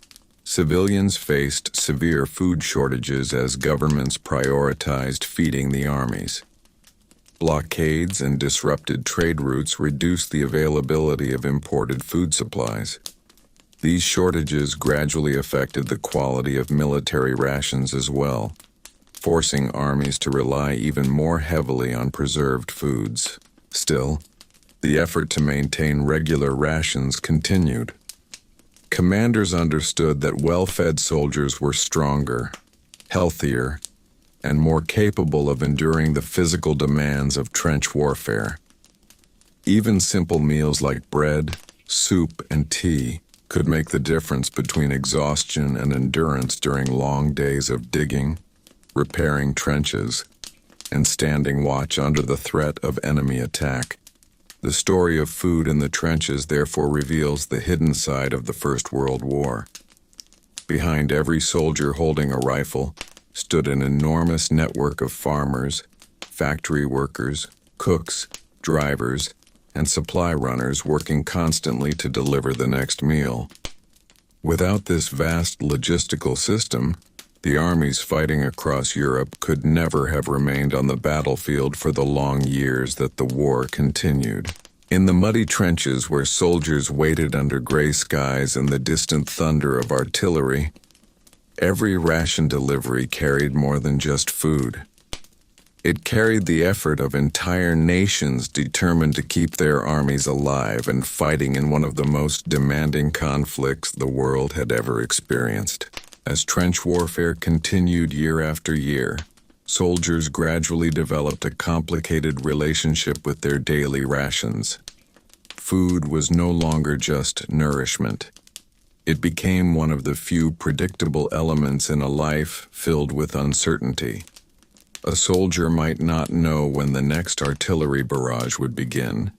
civilians faced severe food shortages as governments prioritized feeding the armies. Blockades and disrupted trade routes reduced the availability of imported food supplies. These shortages gradually affected the quality of military rations as well, forcing armies to rely even more heavily on preserved foods. Still, the effort to maintain regular rations continued. Commanders understood that well-fed soldiers were stronger, healthier, and more capable of enduring the physical demands of trench warfare. Even simple meals like bread, soup, and tea could make the difference between exhaustion and endurance during long days of digging, repairing trenches, and standing watch under the threat of enemy attack. The story of food in the trenches therefore reveals the hidden side of the First World War. Behind every soldier holding a rifle stood an enormous network of farmers, factory workers, cooks, drivers, and supply runners working constantly to deliver the next meal. Without this vast logistical system, the armies fighting across Europe could never have remained on the battlefield for the long years that the war continued. In the muddy trenches where soldiers waited under gray skies and the distant thunder of artillery, every ration delivery carried more than just food. It carried the effort of entire nations determined to keep their armies alive and fighting in one of the most demanding conflicts the world had ever experienced. As trench warfare continued year after year, soldiers gradually developed a complicated relationship with their daily rations. Food was no longer just nourishment. It became one of the few predictable elements in a life filled with uncertainty. A soldier might not know when the next artillery barrage would begin,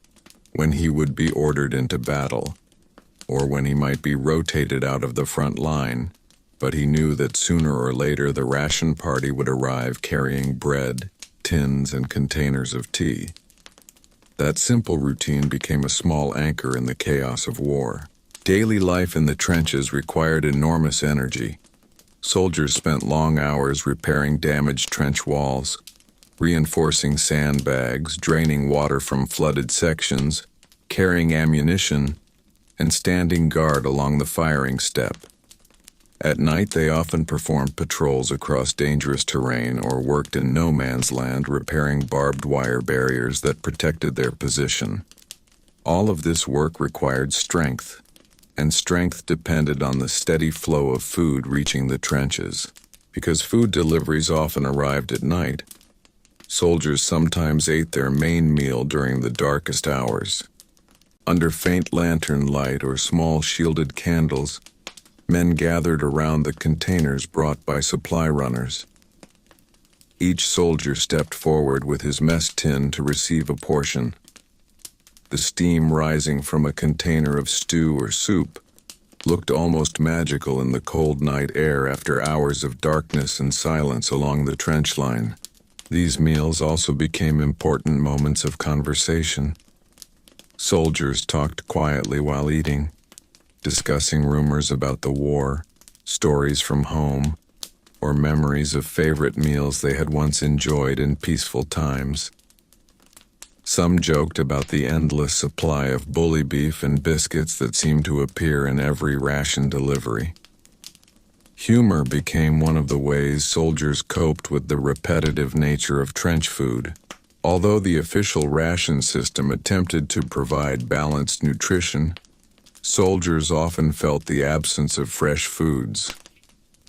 when he would be ordered into battle, or when he might be rotated out of the front line, but he knew that sooner or later the ration party would arrive carrying bread, tins, and containers of tea. That simple routine became a small anchor in the chaos of war. Daily life in the trenches required enormous energy. Soldiers spent long hours repairing damaged trench walls, reinforcing sandbags, draining water from flooded sections, carrying ammunition, and standing guard along the firing step. At night, they often performed patrols across dangerous terrain or worked in no man's land repairing barbed wire barriers that protected their position. All of this work required strength. and strength depended on the steady flow of food reaching the trenches. Because food deliveries often arrived at night, soldiers sometimes ate their main meal during the darkest hours. Under faint lantern light or small shielded candles, men gathered around the containers brought by supply runners. Each soldier stepped forward with his mess tin to receive a portion. The steam rising from a container of stew or soup looked almost magical in the cold night air after hours of darkness and silence along the trench line. These meals also became important moments of conversation. Soldiers talked quietly while eating, discussing rumors about the war, stories from home, or memories of favorite meals they had once enjoyed in peaceful times. Some joked about the endless supply of bully beef and biscuits that seemed to appear in every ration delivery. Humor became one of the ways soldiers coped with the repetitive nature of trench food. Although the official ration system attempted to provide balanced nutrition, soldiers often felt the absence of fresh foods.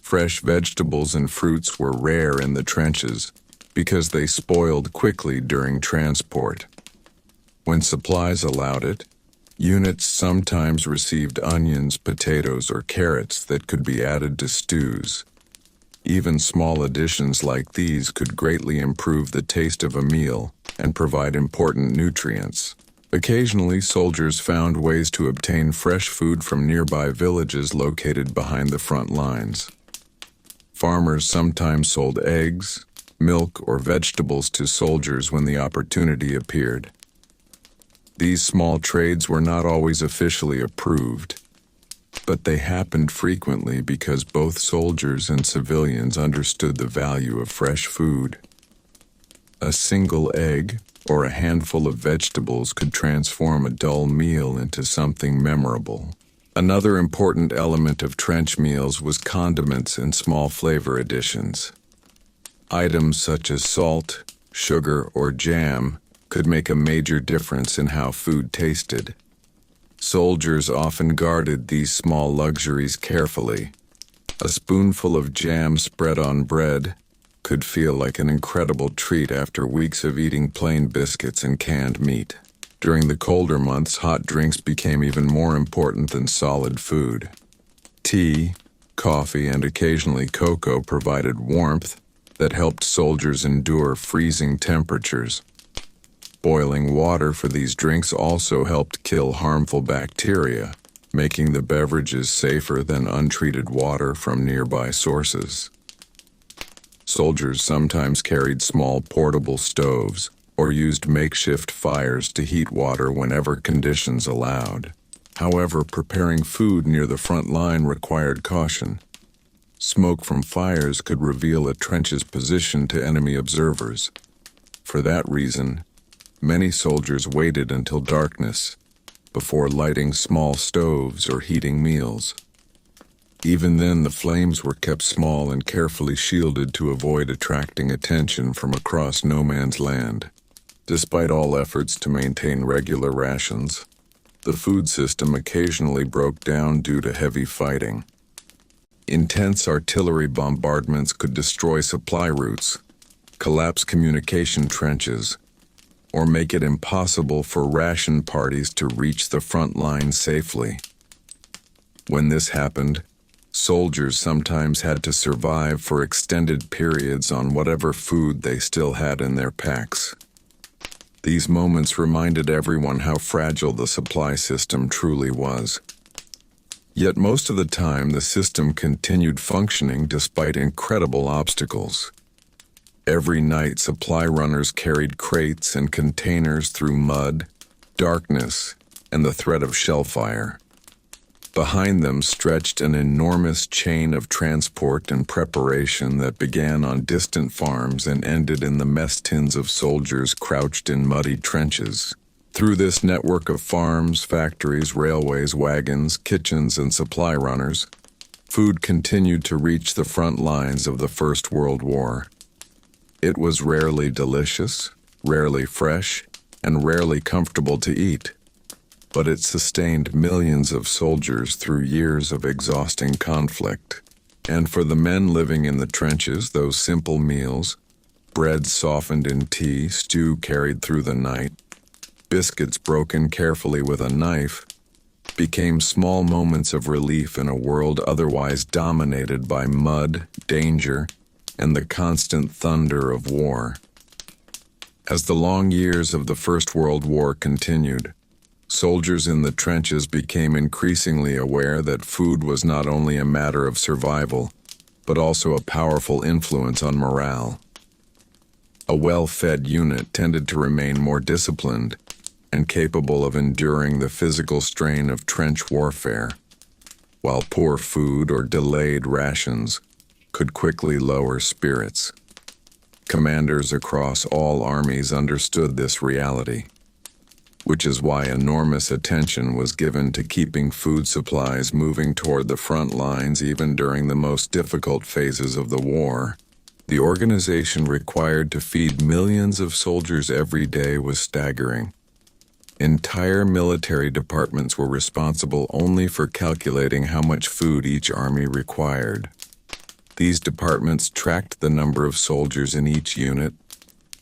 Fresh vegetables and fruits were rare in the trenches because they spoiled quickly during transport. When supplies allowed it, units sometimes received onions, potatoes, or carrots that could be added to stews. Even small additions like these could greatly improve the taste of a meal and provide important nutrients. Occasionally, soldiers found ways to obtain fresh food from nearby villages located behind the front lines. Farmers sometimes sold eggs, milk, or vegetables to soldiers when the opportunity appeared. These small trades were not always officially approved, but they happened frequently because both soldiers and civilians understood the value of fresh food. A single egg or a handful of vegetables could transform a dull meal into something memorable. Another important element of trench meals was condiments and small flavor additions. Items such as salt, sugar, or jam could make a major difference in how food tasted. Soldiers often guarded these small luxuries carefully. A spoonful of jam spread on bread could feel like an incredible treat after weeks of eating plain biscuits and canned meat. During the colder months, hot drinks became even more important than solid food. Tea, coffee, and occasionally cocoa provided warmth that helped soldiers endure freezing temperatures. Boiling water for these drinks also helped kill harmful bacteria, making the beverages safer than untreated water from nearby sources. Soldiers sometimes carried small portable stoves or used makeshift fires to heat water whenever conditions allowed. However, preparing food near the front line required caution. Smoke from fires could reveal a trench's position to enemy observers. For that reason, many soldiers waited until darkness before lighting small stoves or heating meals. Even then, the flames were kept small and carefully shielded to avoid attracting attention from across no man's land. Despite all efforts to maintain regular rations, the food system occasionally broke down due to heavy fighting. Intense artillery bombardments could destroy supply routes, collapse communication trenches, or make it impossible for ration parties to reach the front line safely. When this happened, soldiers sometimes had to survive for extended periods on whatever food they still had in their packs. These moments reminded everyone how fragile the supply system truly was. Yet most of the time, the system continued functioning despite incredible obstacles. Every night, supply runners carried crates and containers through mud, darkness, and the threat of shell fire. Behind them stretched an enormous chain of transport and preparation that began on distant farms and ended in the mess tins of soldiers crouched in muddy trenches. Through this network of farms, factories, railways, wagons, kitchens, and supply runners, food continued to reach the front lines of the First World War. It was rarely delicious, rarely fresh, and rarely comfortable to eat. but it sustained millions of soldiers through years of exhausting conflict. And for the men living in the trenches, those simple meals, bread softened in tea, stew carried through the night, biscuits broken carefully with a knife, became small moments of relief in a world otherwise dominated by mud, danger, and the constant thunder of war. As the long years of the First World War continued, soldiers in the trenches became increasingly aware that food was not only a matter of survival, but also a powerful influence on morale. A well-fed unit tended to remain more disciplined and capable of enduring the physical strain of trench warfare, while poor food or delayed rations could quickly lower spirits. Commanders across all armies understood this reality, which is why enormous attention was given to keeping food supplies moving toward the front lines even during the most difficult phases of the war. The organization required to feed millions of soldiers every day was staggering. Entire military departments were responsible only for calculating how much food each army required. These departments tracked the number of soldiers in each unit,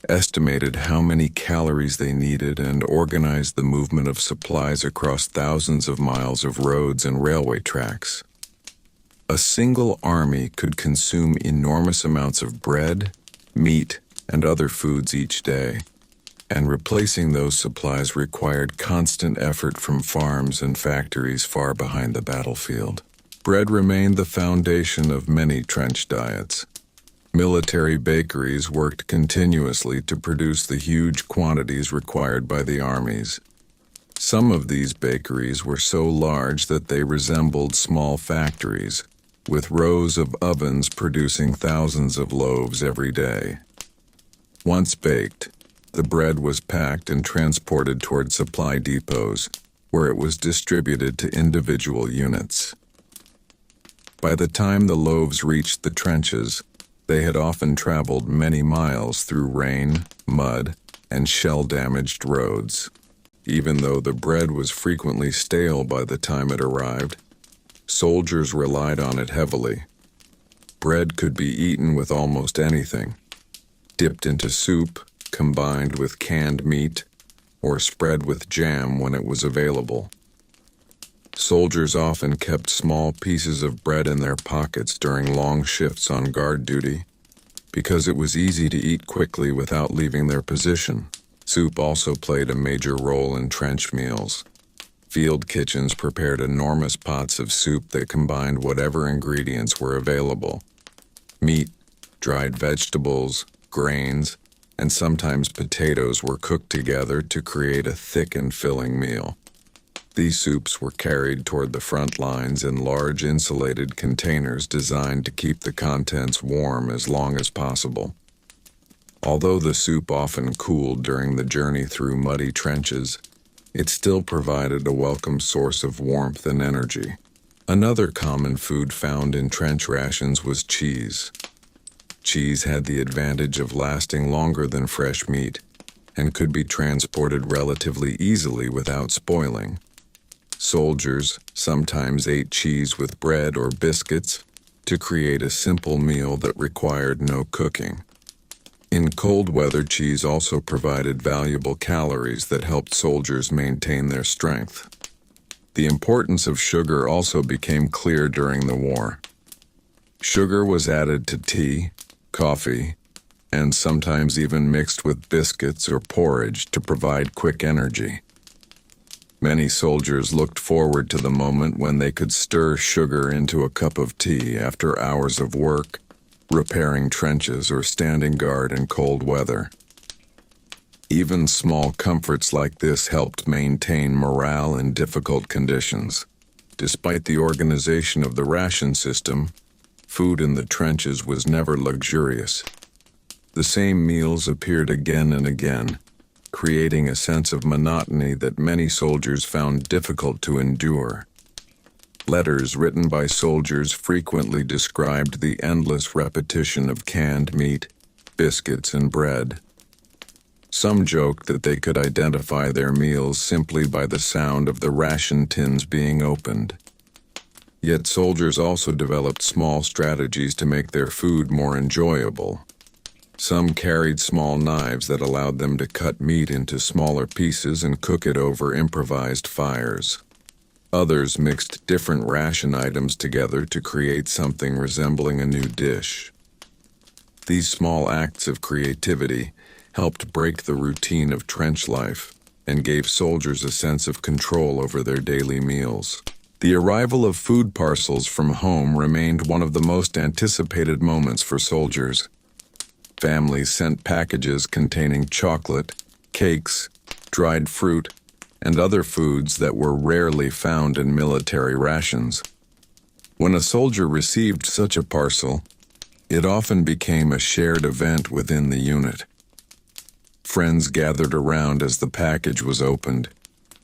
estimated how many calories they needed, and organized the movement of supplies across thousands of miles of roads and railway tracks. A single army could consume enormous amounts of bread, meat, and other foods each day, and replacing those supplies required constant effort from farms and factories far behind the battlefield. Bread remained the foundation of many trench diets. Military bakeries worked continuously to produce the huge quantities required by the armies. Some of these bakeries were so large that they resembled small factories, with rows of ovens producing thousands of loaves every day. Once baked, the bread was packed and transported toward supply depots, where it was distributed to individual units. By the time the loaves reached the trenches, they had often traveled many miles through rain, mud, and shell-damaged roads. Even though the bread was frequently stale by the time it arrived, soldiers relied on it heavily. Bread could be eaten with almost anything, dipped into soup, combined with canned meat, or spread with jam when it was available. Soldiers often kept small pieces of bread in their pockets during long shifts on guard duty, because it was easy to eat quickly without leaving their position. Soup also played a major role in trench meals. Field kitchens prepared enormous pots of soup that combined whatever ingredients were available. Meat, dried vegetables, grains, and sometimes potatoes were cooked together to create a thick and filling meal. These soups were carried toward the front lines in large insulated containers designed to keep the contents warm as long as possible. Although the soup often cooled during the journey through muddy trenches, it still provided a welcome source of warmth and energy. Another common food found in trench rations was cheese. Cheese had the advantage of lasting longer than fresh meat and could be transported relatively easily without spoiling. Soldiers sometimes ate cheese with bread or biscuits to create a simple meal that required no cooking. In cold weather, cheese also provided valuable calories that helped soldiers maintain their strength. The importance of sugar also became clear during the war. Sugar was added to tea, coffee, and sometimes even mixed with biscuits or porridge to provide quick energy. Many soldiers looked forward to the moment when they could stir sugar into a cup of tea after hours of work, repairing trenches or standing guard in cold weather. Even small comforts like this helped maintain morale in difficult conditions. Despite the organization of the ration system, food in the trenches was never luxurious. The same meals appeared again and again, creating a sense of monotony that many soldiers found difficult to endure. Letters written by soldiers frequently described the endless repetition of canned meat, biscuits, and bread. Some joked that they could identify their meals simply by the sound of the ration tins being opened. Yet soldiers also developed small strategies to make their food more enjoyable. Some carried small knives that allowed them to cut meat into smaller pieces and cook it over improvised fires. Others mixed different ration items together to create something resembling a new dish. These small acts of creativity helped break the routine of trench life and gave soldiers a sense of control over their daily meals. The arrival of food parcels from home remained one of the most anticipated moments for soldiers. Families sent packages containing chocolate, cakes, dried fruit, and other foods that were rarely found in military rations. When a soldier received such a parcel, it often became a shared event within the unit. Friends gathered around as the package was opened,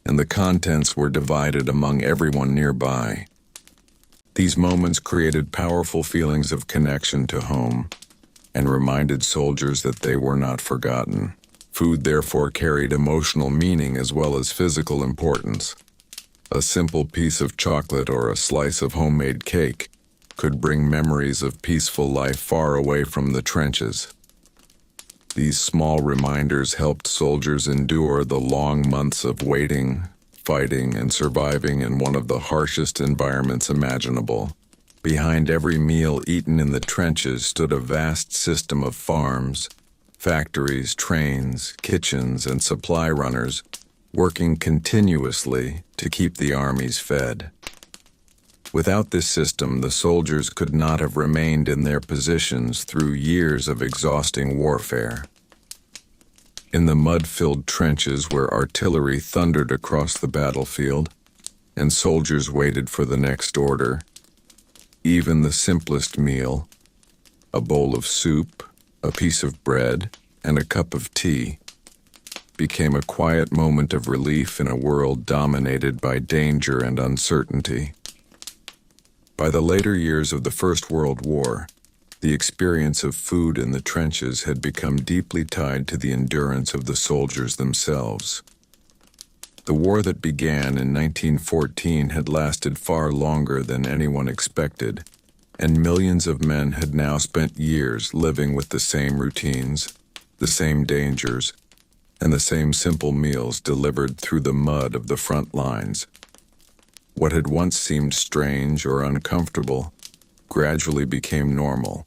and the contents were divided among everyone nearby. These moments created powerful feelings of connection to home and reminded soldiers that they were not forgotten. Food therefore carried emotional meaning as well as physical importance. A simple piece of chocolate or a slice of homemade cake could bring memories of peaceful life far away from the trenches. These small reminders helped soldiers endure the long months of waiting, fighting, and surviving in one of the harshest environments imaginable. Behind every meal eaten in the trenches stood a vast system of farms, factories, trains, kitchens, and supply runners working continuously to keep the armies fed. Without this system, the soldiers could not have remained in their positions through years of exhausting warfare. In the mud-filled trenches where artillery thundered across the battlefield and soldiers waited for the next order, even the simplest meal, a bowl of soup, a piece of bread, and a cup of tea, became a quiet moment of relief in a world dominated by danger and uncertainty. By the later years of the First World War, the experience of food in the trenches had become deeply tied to the endurance of the soldiers themselves. The war that began in 1914 had lasted far longer than anyone expected, and millions of men had now spent years living with the same routines, the same dangers, and the same simple meals delivered through the mud of the front lines. What had once seemed strange or uncomfortable gradually became normal.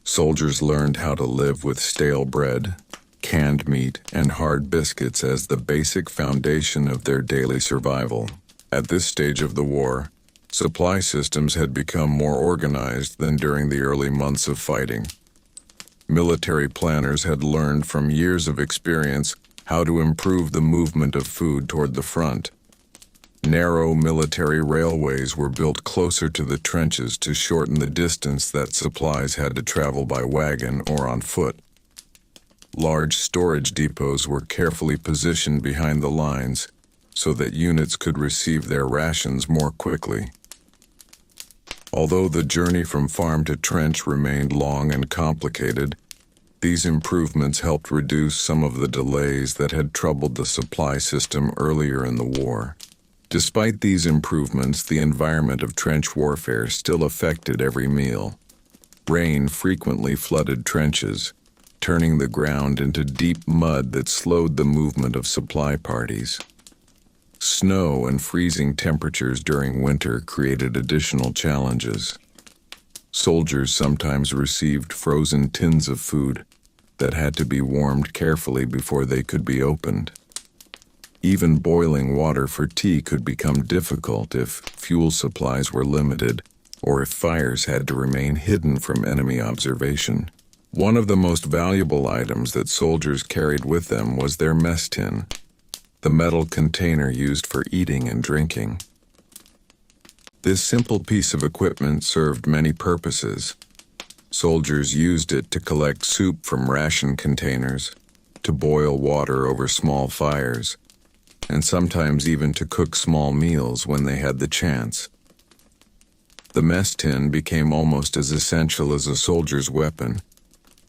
Soldiers learned how to live with stale bread, canned meat, and hard biscuits as the basic foundation of their daily survival. At this stage of the war, supply systems had become more organized than during the early months of fighting. Military planners had learned from years of experience how to improve the movement of food toward the front. Narrow military railways were built closer to the trenches to shorten the distance that supplies had to travel by wagon or on foot. Large storage depots were carefully positioned behind the lines so that units could receive their rations more quickly. Although the journey from farm to trench remained long and complicated, these improvements helped reduce some of the delays that had troubled the supply system earlier in the war. Despite these improvements, the environment of trench warfare still affected every meal. Rain frequently flooded trenches, turning the ground into deep mud that slowed the movement of supply parties. Snow and freezing temperatures during winter created additional challenges. Soldiers sometimes received frozen tins of food that had to be warmed carefully before they could be opened. Even boiling water for tea could become difficult if fuel supplies were limited or if fires had to remain hidden from enemy observation. One of the most valuable items that soldiers carried with them was their mess tin, the metal container used for eating and drinking. This simple piece of equipment served many purposes. Soldiers used it to collect soup from ration containers, to boil water over small fires, and sometimes even to cook small meals when they had the chance. The mess tin became almost as essential as a soldier's weapon,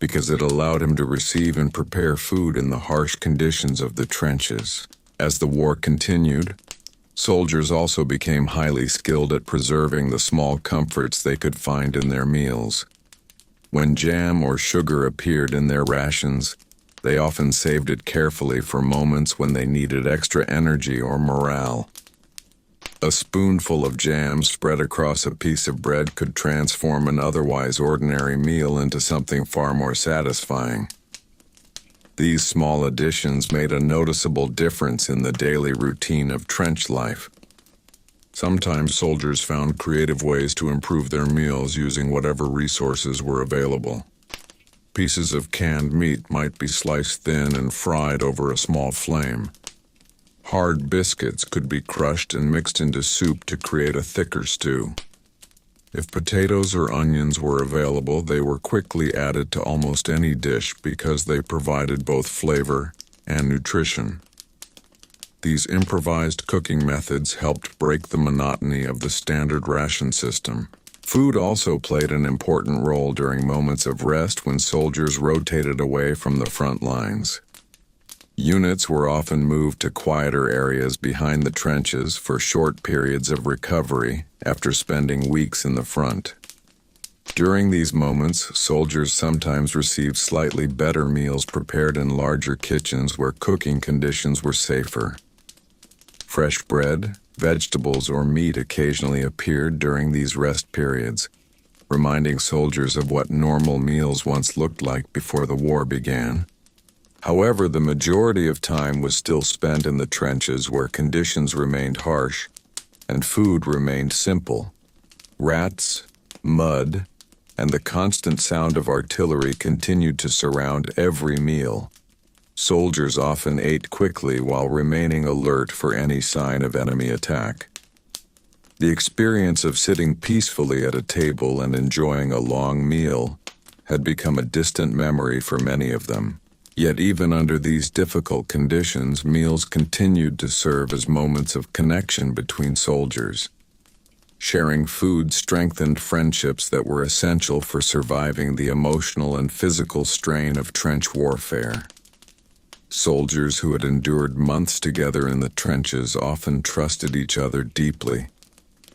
because it allowed him to receive and prepare food in the harsh conditions of the trenches. As the war continued, soldiers also became highly skilled at preserving the small comforts they could find in their meals. When jam or sugar appeared in their rations, they often saved it carefully for moments when they needed extra energy or morale. A spoonful of jam spread across a piece of bread could transform an otherwise ordinary meal into something far more satisfying. These small additions made a noticeable difference in the daily routine of trench life. Sometimes soldiers found creative ways to improve their meals using whatever resources were available. Pieces of canned meat might be sliced thin and fried over a small flame. Hard biscuits could be crushed and mixed into soup to create a thicker stew. If potatoes or onions were available, they were quickly added to almost any dish because they provided both flavor and nutrition. These improvised cooking methods helped break the monotony of the standard ration system. Food also played an important role during moments of rest when soldiers rotated away from the front lines. Units were often moved to quieter areas behind the trenches for short periods of recovery after spending weeks in the front. During these moments, soldiers sometimes received slightly better meals prepared in larger kitchens where cooking conditions were safer. Fresh bread, vegetables, or meat occasionally appeared during these rest periods, reminding soldiers of what normal meals once looked like before the war began. However, the majority of time was still spent in the trenches where conditions remained harsh and food remained simple. Rats, mud, and the constant sound of artillery continued to surround every meal. Soldiers often ate quickly while remaining alert for any sign of enemy attack. The experience of sitting peacefully at a table and enjoying a long meal had become a distant memory for many of them. Yet even under these difficult conditions, meals continued to serve as moments of connection between soldiers. Sharing food strengthened friendships that were essential for surviving the emotional and physical strain of trench warfare. Soldiers who had endured months together in the trenches often trusted each other deeply,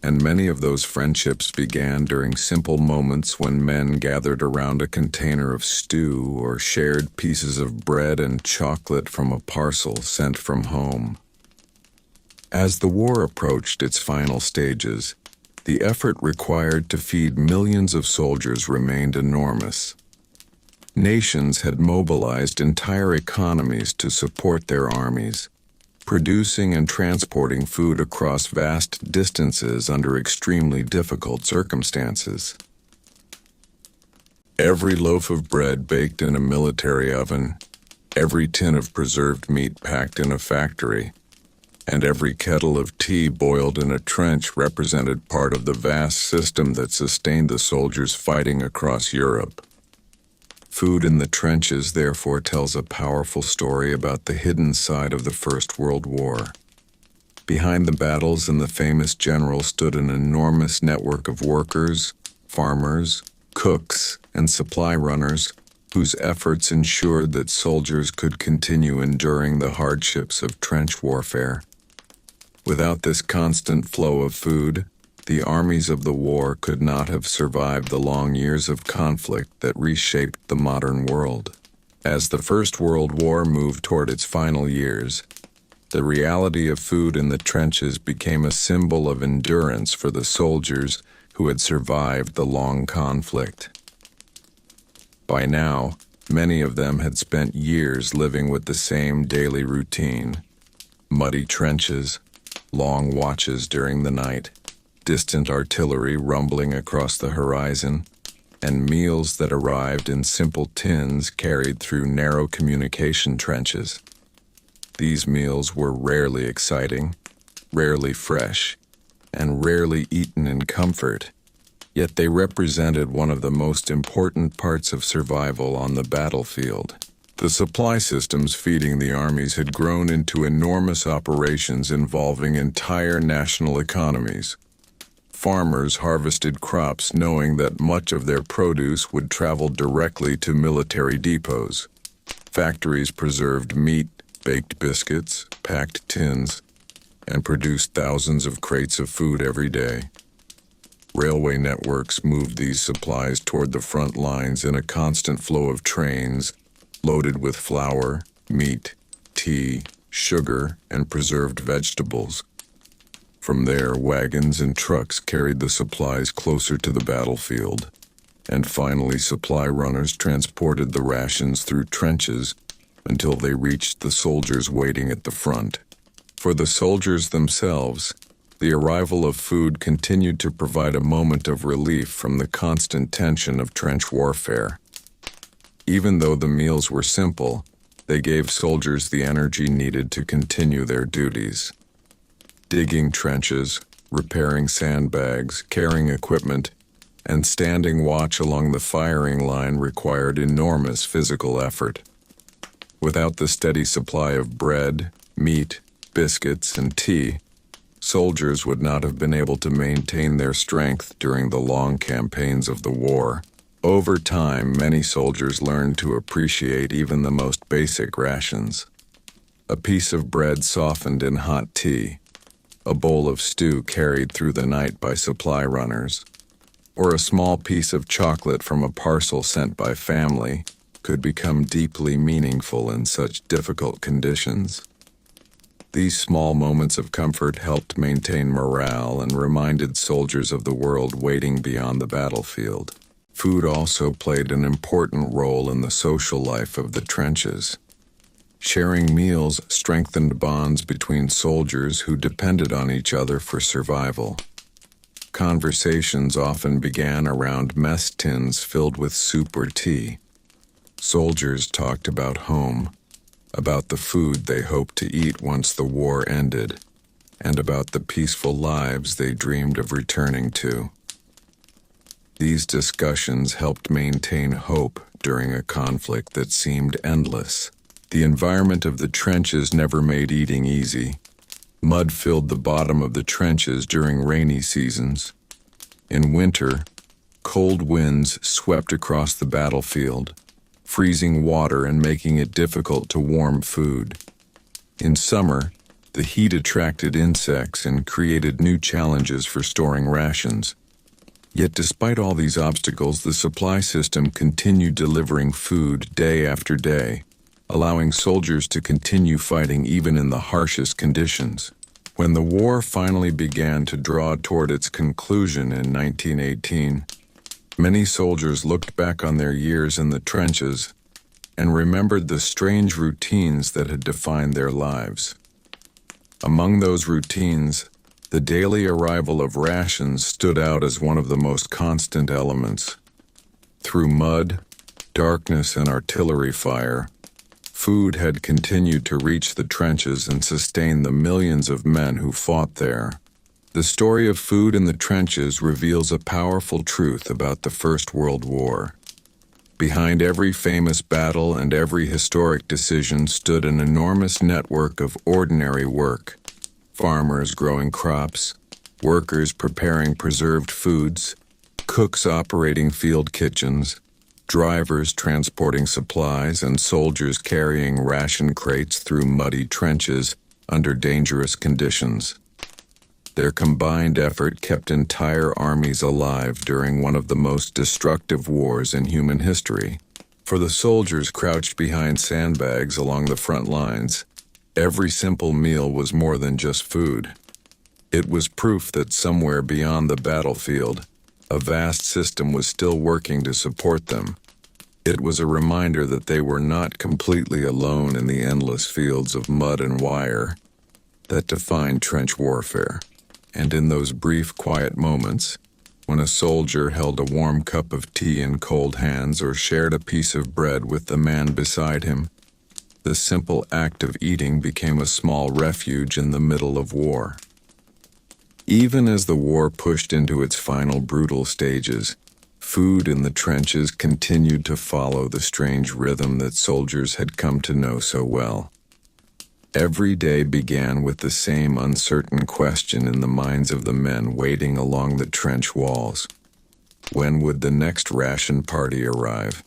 and many of those friendships began during simple moments when men gathered around a container of stew or shared pieces of bread and chocolate from a parcel sent from home. As the war approached its final stages, the effort required to feed millions of soldiers remained enormous. Nations had mobilized entire economies to support their armies, producing and transporting food across vast distances under extremely difficult circumstances. Every loaf of bread baked in a military oven, every tin of preserved meat packed in a factory, and every kettle of tea boiled in a trench represented part of the vast system that sustained the soldiers fighting across Europe. Food in the trenches therefore tells a powerful story about the hidden side of the First World War. Behind the battles and the famous general stood an enormous network of workers, farmers, cooks, and supply runners whose efforts ensured that soldiers could continue enduring the hardships of trench warfare. Without this constant flow of food, the armies of the war could not have survived the long years of conflict that reshaped the modern world. As the First World War moved toward its final years, the reality of food in the trenches became a symbol of endurance for the soldiers who had survived the long conflict. By now, many of them had spent years living with the same daily routine: muddy trenches, long watches during the night, distant artillery rumbling across the horizon, and meals that arrived in simple tins carried through narrow communication trenches. These meals were rarely exciting, rarely fresh, and rarely eaten in comfort, yet they represented one of the most important parts of survival on the battlefield. The supply systems feeding the armies had grown into enormous operations involving entire national economies. Farmers harvested crops knowing that much of their produce would travel directly to military depots. Factories preserved meat, baked biscuits, packed tins, and produced thousands of crates of food every day. Railway networks moved these supplies toward the front lines in a constant flow of trains loaded with flour, meat, tea, sugar, and preserved vegetables. From there, wagons and trucks carried the supplies closer to the battlefield, and finally supply runners transported the rations through trenches until they reached the soldiers waiting at the front. For the soldiers themselves, the arrival of food continued to provide a moment of relief from the constant tension of trench warfare. Even though the meals were simple, they gave soldiers the energy needed to continue their duties. Digging trenches, repairing sandbags, carrying equipment, and standing watch along the firing line required enormous physical effort. Without the steady supply of bread, meat, biscuits, and tea, soldiers would not have been able to maintain their strength during the long campaigns of the war. Over time, many soldiers learned to appreciate even the most basic rations. A piece of bread softened in hot tea, a bowl of stew carried through the night by supply runners, or a small piece of chocolate from a parcel sent by family could become deeply meaningful in such difficult conditions. These small moments of comfort helped maintain morale and reminded soldiers of the world waiting beyond the battlefield. Food also played an important role in the social life of the trenches. Sharing meals strengthened bonds between soldiers who depended on each other for survival. Conversations often began around mess tins filled with soup or tea. Soldiers talked about home, about the food they hoped to eat once the war ended, and about the peaceful lives they dreamed of returning to. These discussions helped maintain hope during a conflict that seemed endless. The environment of the trenches never made eating easy. Mud filled the bottom of the trenches during rainy seasons. In winter, cold winds swept across the battlefield, freezing water and making it difficult to warm food. In summer, the heat attracted insects and created new challenges for storing rations. Yet despite all these obstacles, the supply system continued delivering food day after day, allowing soldiers to continue fighting even in the harshest conditions. When the war finally began to draw toward its conclusion in 1918, many soldiers looked back on their years in the trenches and remembered the strange routines that had defined their lives. Among those routines, the daily arrival of rations stood out as one of the most constant elements. Through mud, darkness, and artillery fire, food had continued to reach the trenches and sustain the millions of men who fought there. The story of food in the trenches reveals a powerful truth about the First World War. Behind every famous battle and every historic decision stood an enormous network of ordinary work. Farmers growing crops, workers preparing preserved foods, cooks operating field kitchens, drivers transporting supplies, and soldiers carrying ration crates through muddy trenches under dangerous conditions. Their combined effort kept entire armies alive during one of the most destructive wars in human history. For the soldiers crouched behind sandbags along the front lines, every simple meal was more than just food. It was proof that somewhere beyond the battlefield, a vast system was still working to support them. It was a reminder that they were not completely alone in the endless fields of mud and wire that defined trench warfare. And in those brief, quiet moments, when a soldier held a warm cup of tea in cold hands or shared a piece of bread with the man beside him, the simple act of eating became a small refuge in the middle of war. Even as the war pushed into its final brutal stages, food in the trenches continued to follow the strange rhythm that soldiers had come to know so well. Every day began with the same uncertain question in the minds of the men waiting along the trench walls. When would the next ration party arrive?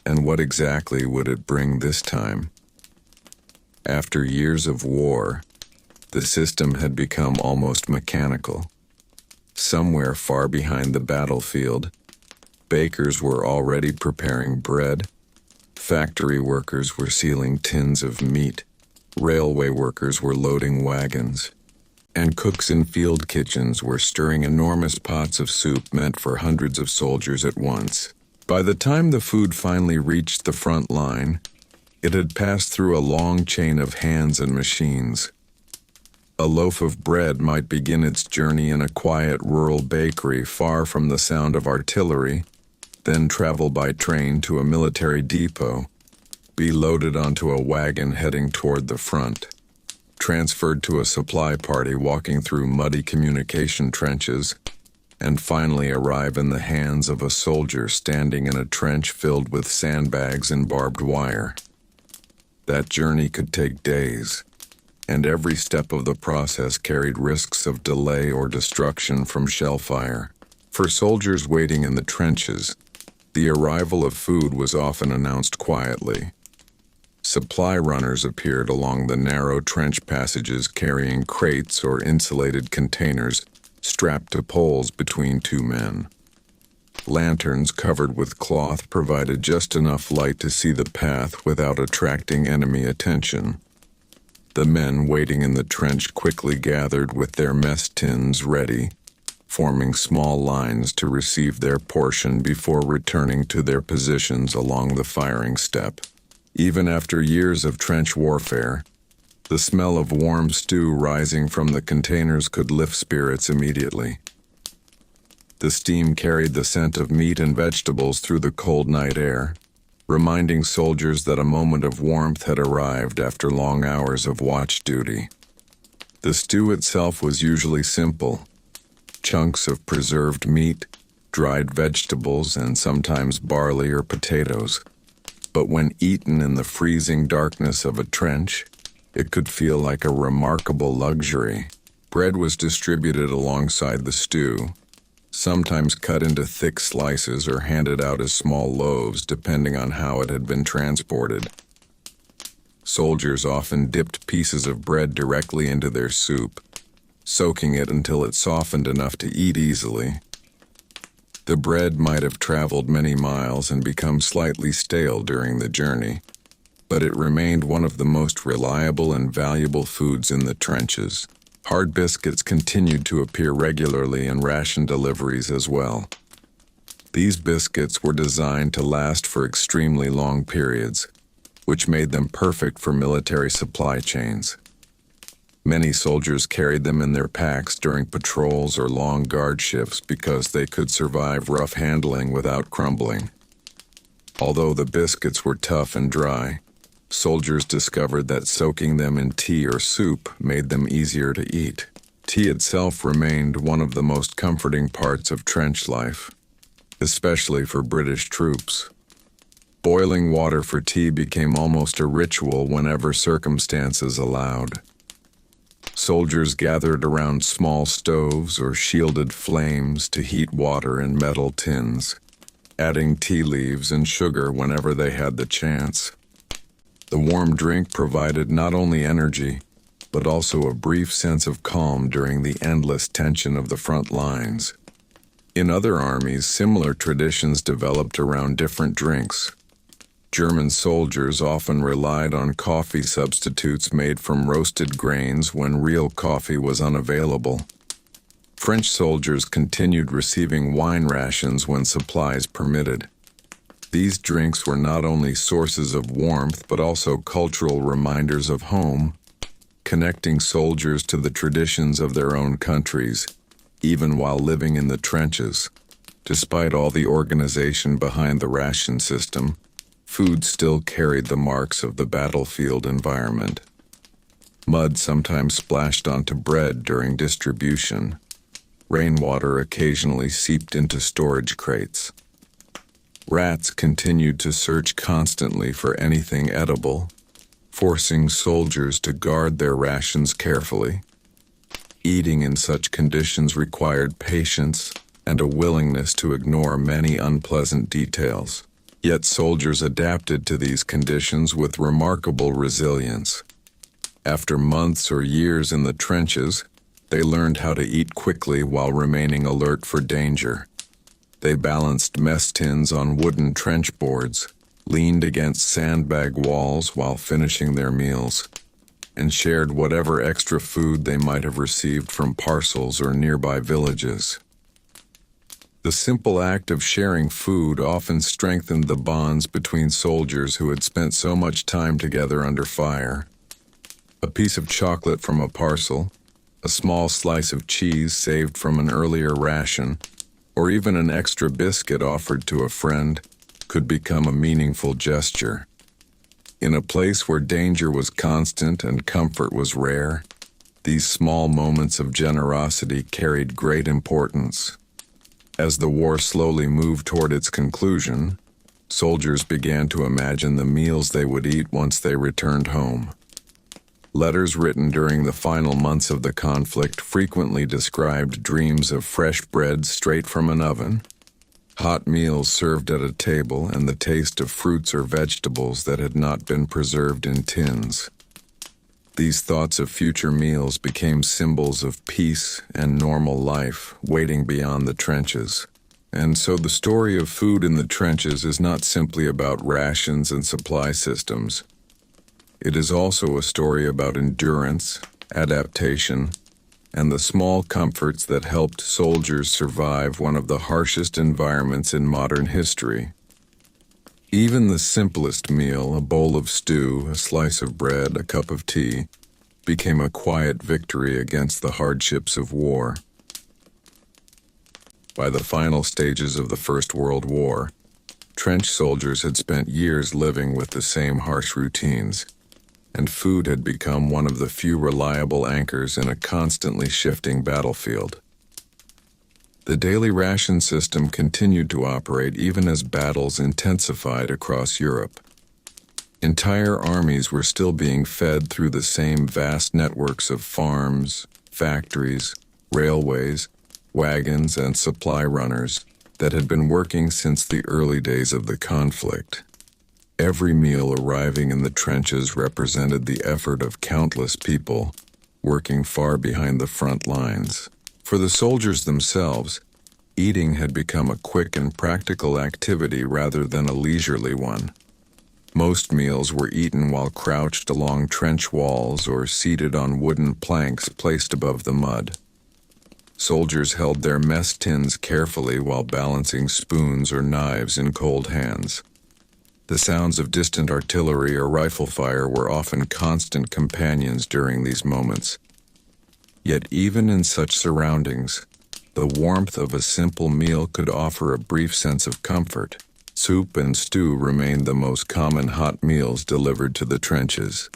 And what exactly would it bring this time? After years of war, the system had become almost mechanical. Somewhere far behind the battlefield, bakers were already preparing bread, factory workers were sealing tins of meat, railway workers were loading wagons, and cooks in field kitchens were stirring enormous pots of soup meant for hundreds of soldiers at once. By the time the food finally reached the front line, it had passed through a long chain of hands and machines. A loaf of bread might begin its journey in a quiet rural bakery far from the sound of artillery, then travel by train to a military depot, be loaded onto a wagon heading toward the front, transferred to a supply party walking through muddy communication trenches, and finally arrive in the hands of a soldier standing in a trench filled with sandbags and barbed wire. That journey could take days, and every step of the process carried risks of delay or destruction from shell fire. For soldiers waiting in the trenches, the arrival of food was often announced quietly. Supply runners appeared along the narrow trench passages carrying crates or insulated containers strapped to poles between two men. Lanterns covered with cloth provided just enough light to see the path without attracting enemy attention. The men waiting in the trench quickly gathered with their mess tins ready, forming small lines to receive their portion before returning to their positions along the firing step. Even after years of trench warfare, the smell of warm stew rising from the containers could lift spirits immediately. The steam carried the scent of meat and vegetables through the cold night air, reminding soldiers that a moment of warmth had arrived after long hours of watch duty. The stew itself was usually simple: chunks of preserved meat, dried vegetables, and sometimes barley or potatoes. But when eaten in the freezing darkness of a trench, it could feel like a remarkable luxury. Bread was distributed alongside the stew, sometimes cut into thick slices or handed out as small loaves depending on how it had been transported. Soldiers often dipped pieces of bread directly into their soup, soaking it until it softened enough to eat easily. The bread might have traveled many miles and become slightly stale during the journey, but it remained one of the most reliable and valuable foods in the trenches. Hard biscuits continued to appear regularly in ration deliveries as well. These biscuits were designed to last for extremely long periods, which made them perfect for military supply chains. Many soldiers carried them in their packs during patrols or long guard shifts because they could survive rough handling without crumbling. Although the biscuits were tough and dry, soldiers discovered that soaking them in tea or soup made them easier to eat. Tea itself remained one of the most comforting parts of trench life, especially for British troops. Boiling water for tea became almost a ritual whenever circumstances allowed. Soldiers gathered around small stoves or shielded flames to heat water in metal tins, adding tea leaves and sugar whenever they had the chance. The warm drink provided not only energy, but also a brief sense of calm during the endless tension of the front lines. In other armies, similar traditions developed around different drinks. German soldiers often relied on coffee substitutes made from roasted grains when real coffee was unavailable. French soldiers continued receiving wine rations when supplies permitted. These drinks were not only sources of warmth but also cultural reminders of home, connecting soldiers to the traditions of their own countries, even while living in the trenches. Despite all the organization behind the ration system, food still carried the marks of the battlefield environment. Mud sometimes splashed onto bread during distribution. Rainwater occasionally seeped into storage crates. Rats continued to search constantly for anything edible, forcing soldiers to guard their rations carefully. Eating in such conditions required patience and a willingness to ignore many unpleasant details. Yet soldiers adapted to these conditions with remarkable resilience. After months or years in the trenches, they learned how to eat quickly while remaining alert for danger. They balanced mess tins on wooden trench boards, leaned against sandbag walls while finishing their meals, and shared whatever extra food they might have received from parcels or nearby villages. The simple act of sharing food often strengthened the bonds between soldiers who had spent so much time together under fire. A piece of chocolate from a parcel, a small slice of cheese saved from an earlier ration, or even an extra biscuit offered to a friend could become a meaningful gesture. In a place where danger was constant and comfort was rare, these small moments of generosity carried great importance. As the war slowly moved toward its conclusion, soldiers began to imagine the meals they would eat once they returned home. Letters written during the final months of the conflict frequently described dreams of fresh bread straight from an oven, hot meals served at a table, and the taste of fruits or vegetables that had not been preserved in tins. These thoughts of future meals became symbols of peace and normal life waiting beyond the trenches. And so the story of food in the trenches is not simply about rations and supply systems. It is also a story about endurance, adaptation, and the small comforts that helped soldiers survive one of the harshest environments in modern history. Even the simplest meal, a bowl of stew, a slice of bread, a cup of tea, became a quiet victory against the hardships of war. By the final stages of the First World War, trench soldiers had spent years living with the same harsh routines, and food had become one of the few reliable anchors in a constantly shifting battlefield. The daily ration system continued to operate even as battles intensified across Europe. Entire armies were still being fed through the same vast networks of farms, factories, railways, wagons, and supply runners that had been working since the early days of the conflict. Every meal arriving in the trenches represented the effort of countless people working far behind the front lines. For the soldiers themselves, eating had become a quick and practical activity rather than a leisurely one. Most meals were eaten while crouched along trench walls or seated on wooden planks placed above the mud. Soldiers held their mess tins carefully while balancing spoons or knives in cold hands. The sounds of distant artillery or rifle fire were often constant companions during these moments. Yet even in such surroundings, the warmth of a simple meal could offer a brief sense of comfort. Soup and stew remained the most common hot meals delivered to the trenches.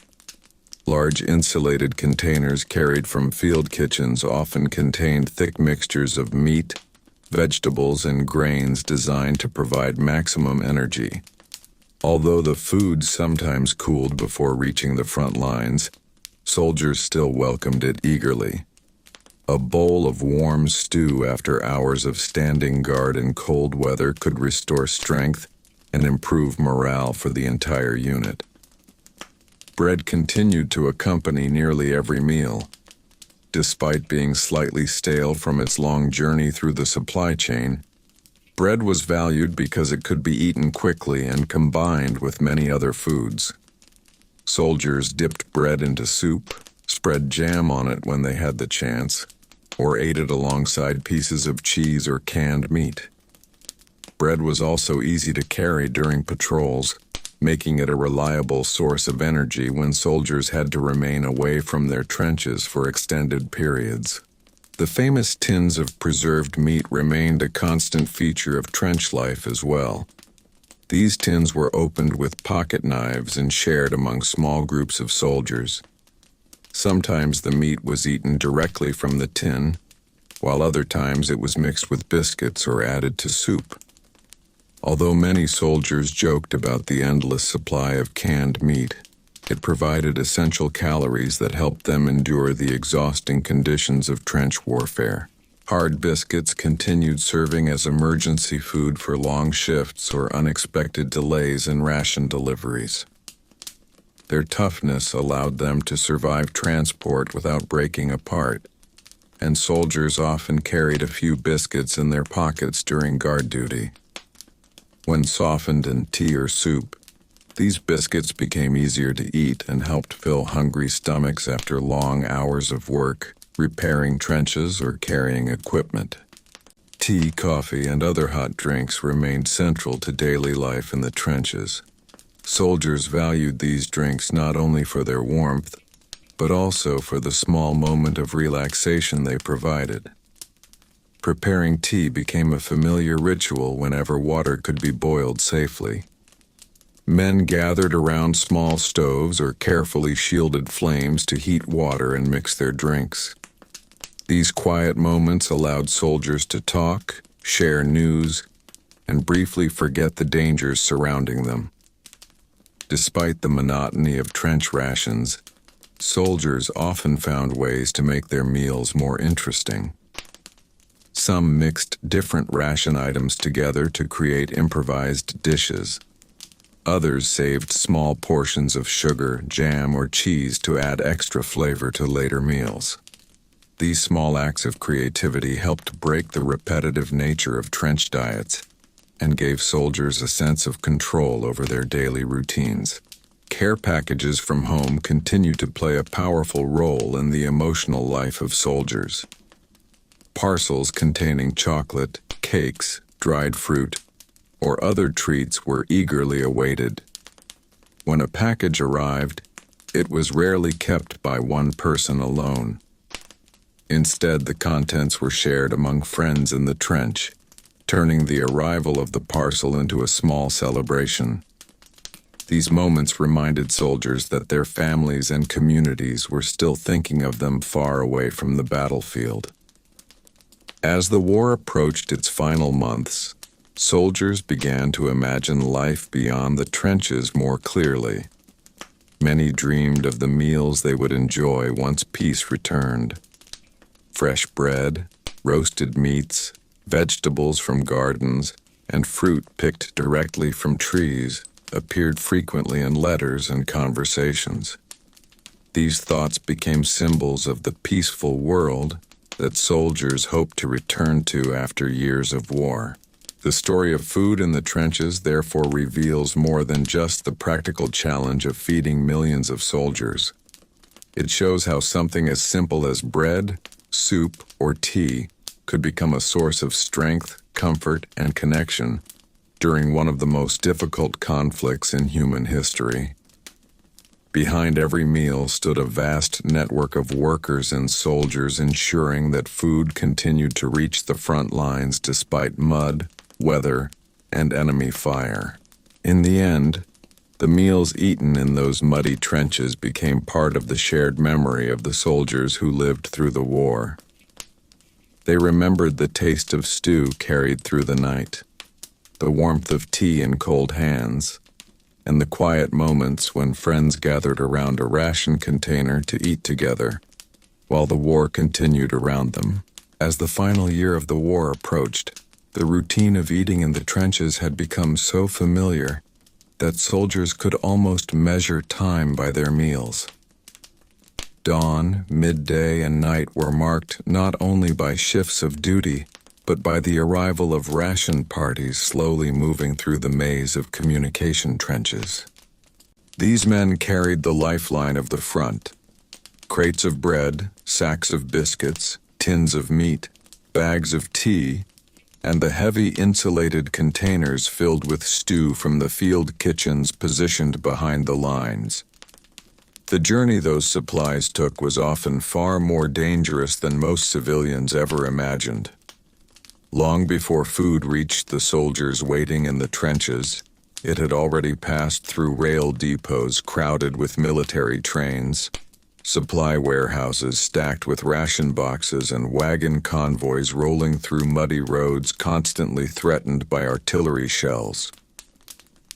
Large insulated containers carried from field kitchens often contained thick mixtures of meat, vegetables, and grains designed to provide maximum energy. Although the food sometimes cooled before reaching the front lines, soldiers still welcomed it eagerly. A bowl of warm stew after hours of standing guard in cold weather could restore strength and improve morale for the entire unit. Bread continued to accompany nearly every meal. Despite being slightly stale from its long journey through the supply chain, bread was valued because it could be eaten quickly and combined with many other foods. Soldiers dipped bread into soup, spread jam on it when they had the chance, or ate it alongside pieces of cheese or canned meat. Bread was also easy to carry during patrols, making it a reliable source of energy when soldiers had to remain away from their trenches for extended periods. The famous tins of preserved meat remained a constant feature of trench life as well. These tins were opened with pocket knives and shared among small groups of soldiers. Sometimes the meat was eaten directly from the tin, while other times it was mixed with biscuits or added to soup. Although many soldiers joked about the endless supply of canned meat, It provided essential calories that helped them endure the exhausting conditions of trench warfare. Hard biscuits continued serving as emergency food for long shifts or unexpected delays in ration deliveries. Their toughness allowed them to survive transport without breaking apart, and soldiers often carried a few biscuits in their pockets during guard duty. When softened in tea or soup, these biscuits became easier to eat and helped fill hungry stomachs after long hours of work, repairing trenches or carrying equipment. Tea, coffee, and other hot drinks remained central to daily life in the trenches. Soldiers valued these drinks not only for their warmth, but also for the small moment of relaxation they provided. Preparing tea became a familiar ritual whenever water could be boiled safely. Men gathered around small stoves or carefully shielded flames to heat water and mix their drinks. These quiet moments allowed soldiers to talk, share news, and briefly forget the dangers surrounding them. Despite the monotony of trench rations, soldiers often found ways to make their meals more interesting. Some mixed different ration items together to create improvised dishes. Others saved small portions of sugar, jam, or cheese to add extra flavor to later meals. These small acts of creativity helped break the repetitive nature of trench diets and gave soldiers a sense of control over their daily routines. Care packages from home continue to play a powerful role in the emotional life of soldiers. Parcels containing chocolate, cakes, dried fruit, or other treats were eagerly awaited. When a package arrived, it was rarely kept by one person alone. Instead, the contents were shared among friends in the trench, turning the arrival of the parcel into a small celebration. These moments reminded soldiers that their families and communities were still thinking of them far away from the battlefield. As the war approached its final months, soldiers began to imagine life beyond the trenches more clearly. Many dreamed of the meals they would enjoy once peace returned. Fresh bread, roasted meats, vegetables from gardens, and fruit picked directly from trees appeared frequently in letters and conversations. These thoughts became symbols of the peaceful world that soldiers hoped to return to after years of war. The story of food in the trenches therefore reveals more than just the practical challenge of feeding millions of soldiers. It shows how something as simple as bread, soup, or tea could become a source of strength, comfort, and connection during one of the most difficult conflicts in human history. Behind every meal stood a vast network of workers and soldiers ensuring that food continued to reach the front lines despite mud, weather, and enemy fire. In the end, the meals eaten in those muddy trenches became part of the shared memory of the soldiers who lived through the war. They remembered the taste of stew carried through the night, the warmth of tea in cold hands, and the quiet moments when friends gathered around a ration container to eat together, while the war continued around them. As the final year of the war approached, the routine of eating in the trenches had become so familiar that soldiers could almost measure time by their meals. Dawn, midday, and night were marked not only by shifts of duty, but by the arrival of ration parties slowly moving through the maze of communication trenches. These men carried the lifeline of the front: crates of bread, sacks of biscuits, tins of meat, bags of tea, and the heavy insulated containers filled with stew from the field kitchens positioned behind the lines. The journey those supplies took was often far more dangerous than most civilians ever imagined. Long before food reached the soldiers waiting in the trenches, it had already passed through rail depots crowded with military trains, supply warehouses stacked with ration boxes, and wagon convoys rolling through muddy roads constantly threatened by artillery shells.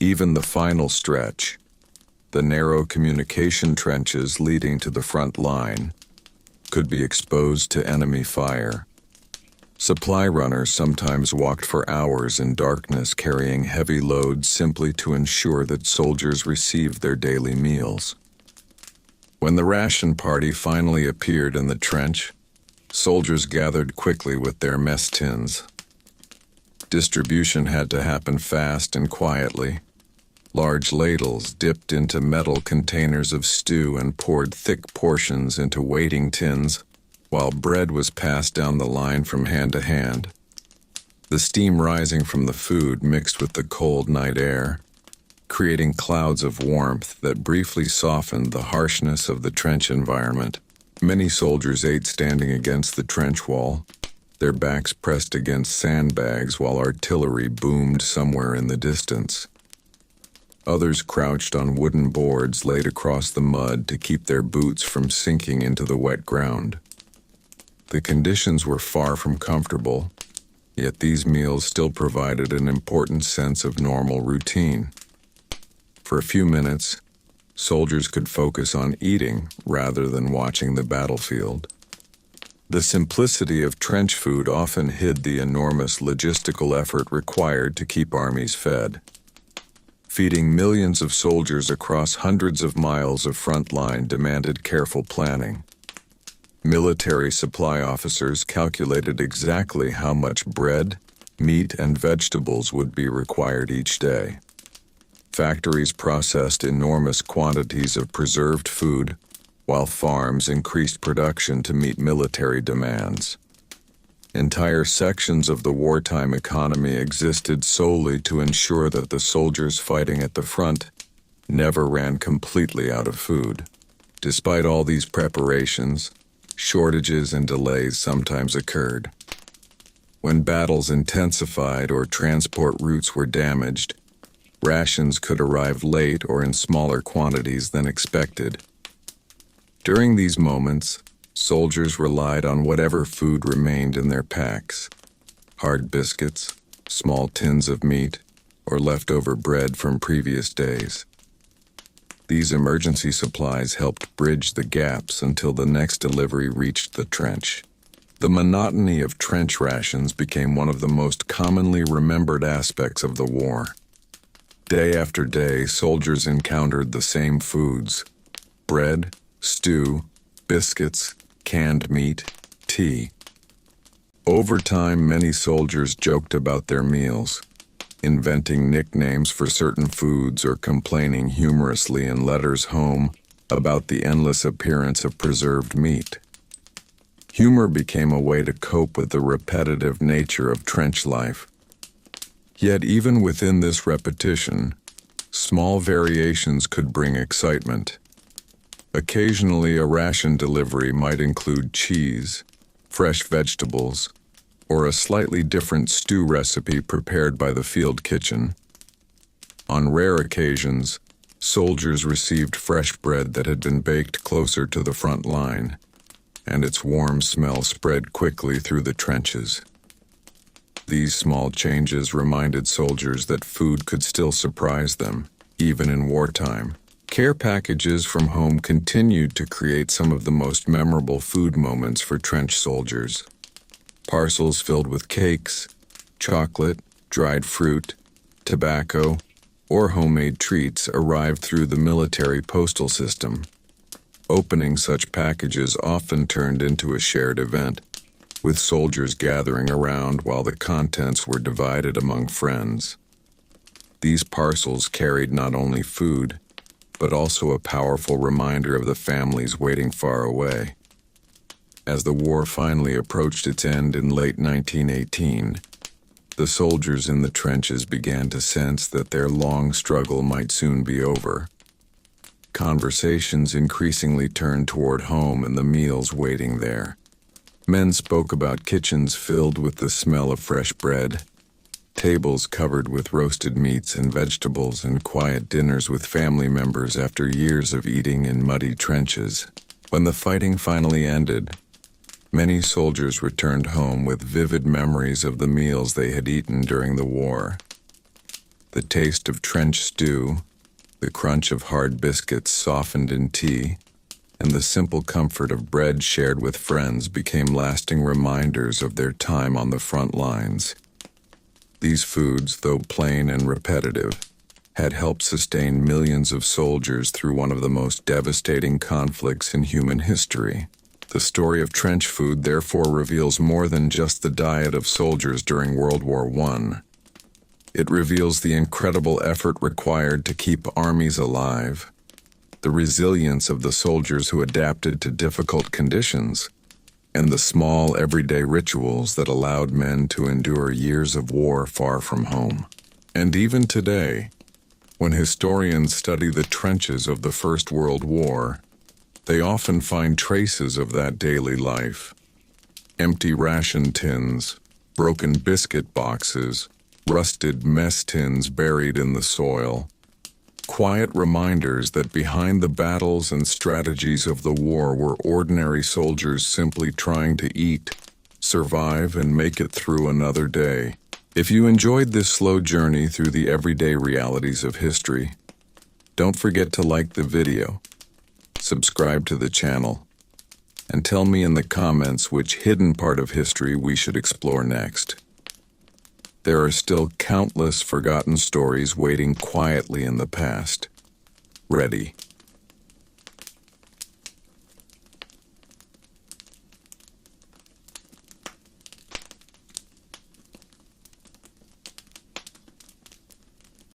Even the final stretch, the narrow communication trenches leading to the front line, could be exposed to enemy fire. Supply runners sometimes walked for hours in darkness carrying heavy loads simply to ensure that soldiers received their daily meals. When the ration party finally appeared in the trench, soldiers gathered quickly with their mess tins. Distribution had to happen fast and quietly. Large ladles dipped into metal containers of stew and poured thick portions into waiting tins, while bread was passed down the line from hand to hand. The steam rising from the food mixed with the cold night air, creating clouds of warmth that briefly softened the harshness of the trench environment. Many soldiers ate standing against the trench wall, their backs pressed against sandbags while artillery boomed somewhere in the distance. Others crouched on wooden boards laid across the mud to keep their boots from sinking into the wet ground. The conditions were far from comfortable, yet these meals still provided an important sense of normal routine. For a few minutes, soldiers could focus on eating rather than watching the battlefield. The simplicity of trench food often hid the enormous logistical effort required to keep armies fed. Feeding millions of soldiers across hundreds of miles of front line demanded careful planning. Military supply officers calculated exactly how much bread, meat, and vegetables would be required each day. Factories processed enormous quantities of preserved food, while farms increased production to meet military demands. Entire sections of the wartime economy existed solely to ensure that the soldiers fighting at the front never ran completely out of food. Despite all these preparations, shortages and delays sometimes occurred. When battles intensified or transport routes were damaged, rations could arrive late or in smaller quantities than expected. During these moments, soldiers relied on whatever food remained in their packs: hard biscuits, small tins of meat, or leftover bread from previous days. These emergency supplies helped bridge the gaps until the next delivery reached the trench. The monotony of trench rations became one of the most commonly remembered aspects of the war. Day after day, soldiers encountered the same foods: bread, stew, biscuits, canned meat, tea. Over time, many soldiers joked about their meals, inventing nicknames for certain foods or complaining humorously in letters home about the endless appearance of preserved meat. Humor became a way to cope with the repetitive nature of trench life. Yet even within this repetition, small variations could bring excitement. Occasionally, a ration delivery might include cheese, fresh vegetables, or a slightly different stew recipe prepared by the field kitchen. On rare occasions, soldiers received fresh bread that had been baked closer to the front line, and its warm smell spread quickly through the trenches. These small changes reminded soldiers that food could still surprise them, even in wartime. Care packages from home continued to create some of the most memorable food moments for trench soldiers. Parcels filled with cakes, chocolate, dried fruit, tobacco, or homemade treats arrived through the military postal system. Opening such packages often turned into a shared event, with soldiers gathering around while the contents were divided among friends. These parcels carried not only food, but also a powerful reminder of the families waiting far away. As the war finally approached its end in late 1918, the soldiers in the trenches began to sense that their long struggle might soon be over. Conversations increasingly turned toward home and the meals waiting there. Men spoke about kitchens filled with the smell of fresh bread, tables covered with roasted meats and vegetables, and quiet dinners with family members after years of eating in muddy trenches. When the fighting finally ended, many soldiers returned home with vivid memories of the meals they had eaten during the war. The taste of trench stew, The crunch of hard biscuits softened in tea, and the simple comfort of bread shared with friends became lasting reminders of their time on the front lines. These foods, though plain and repetitive, had helped sustain millions of soldiers through one of the most devastating conflicts in human history. The story of trench food therefore reveals more than just the diet of soldiers during World War I. It reveals the incredible effort required to keep armies alive, the resilience of the soldiers who adapted to difficult conditions, and the small everyday rituals that allowed men to endure years of war far from home. And even today, when historians study the trenches of the First World War, they often find traces of that daily life. Empty ration tins, broken biscuit boxes, rusted mess tins buried in the soil. Quiet reminders that behind the battles and strategies of the war were ordinary soldiers simply trying to eat, survive, and make it through another day. If you enjoyed this slow journey through the everyday realities of history, don't forget to like the video, subscribe to the channel, and tell me in the comments which hidden part of history we should explore next. There are still countless forgotten stories waiting quietly in the past, ready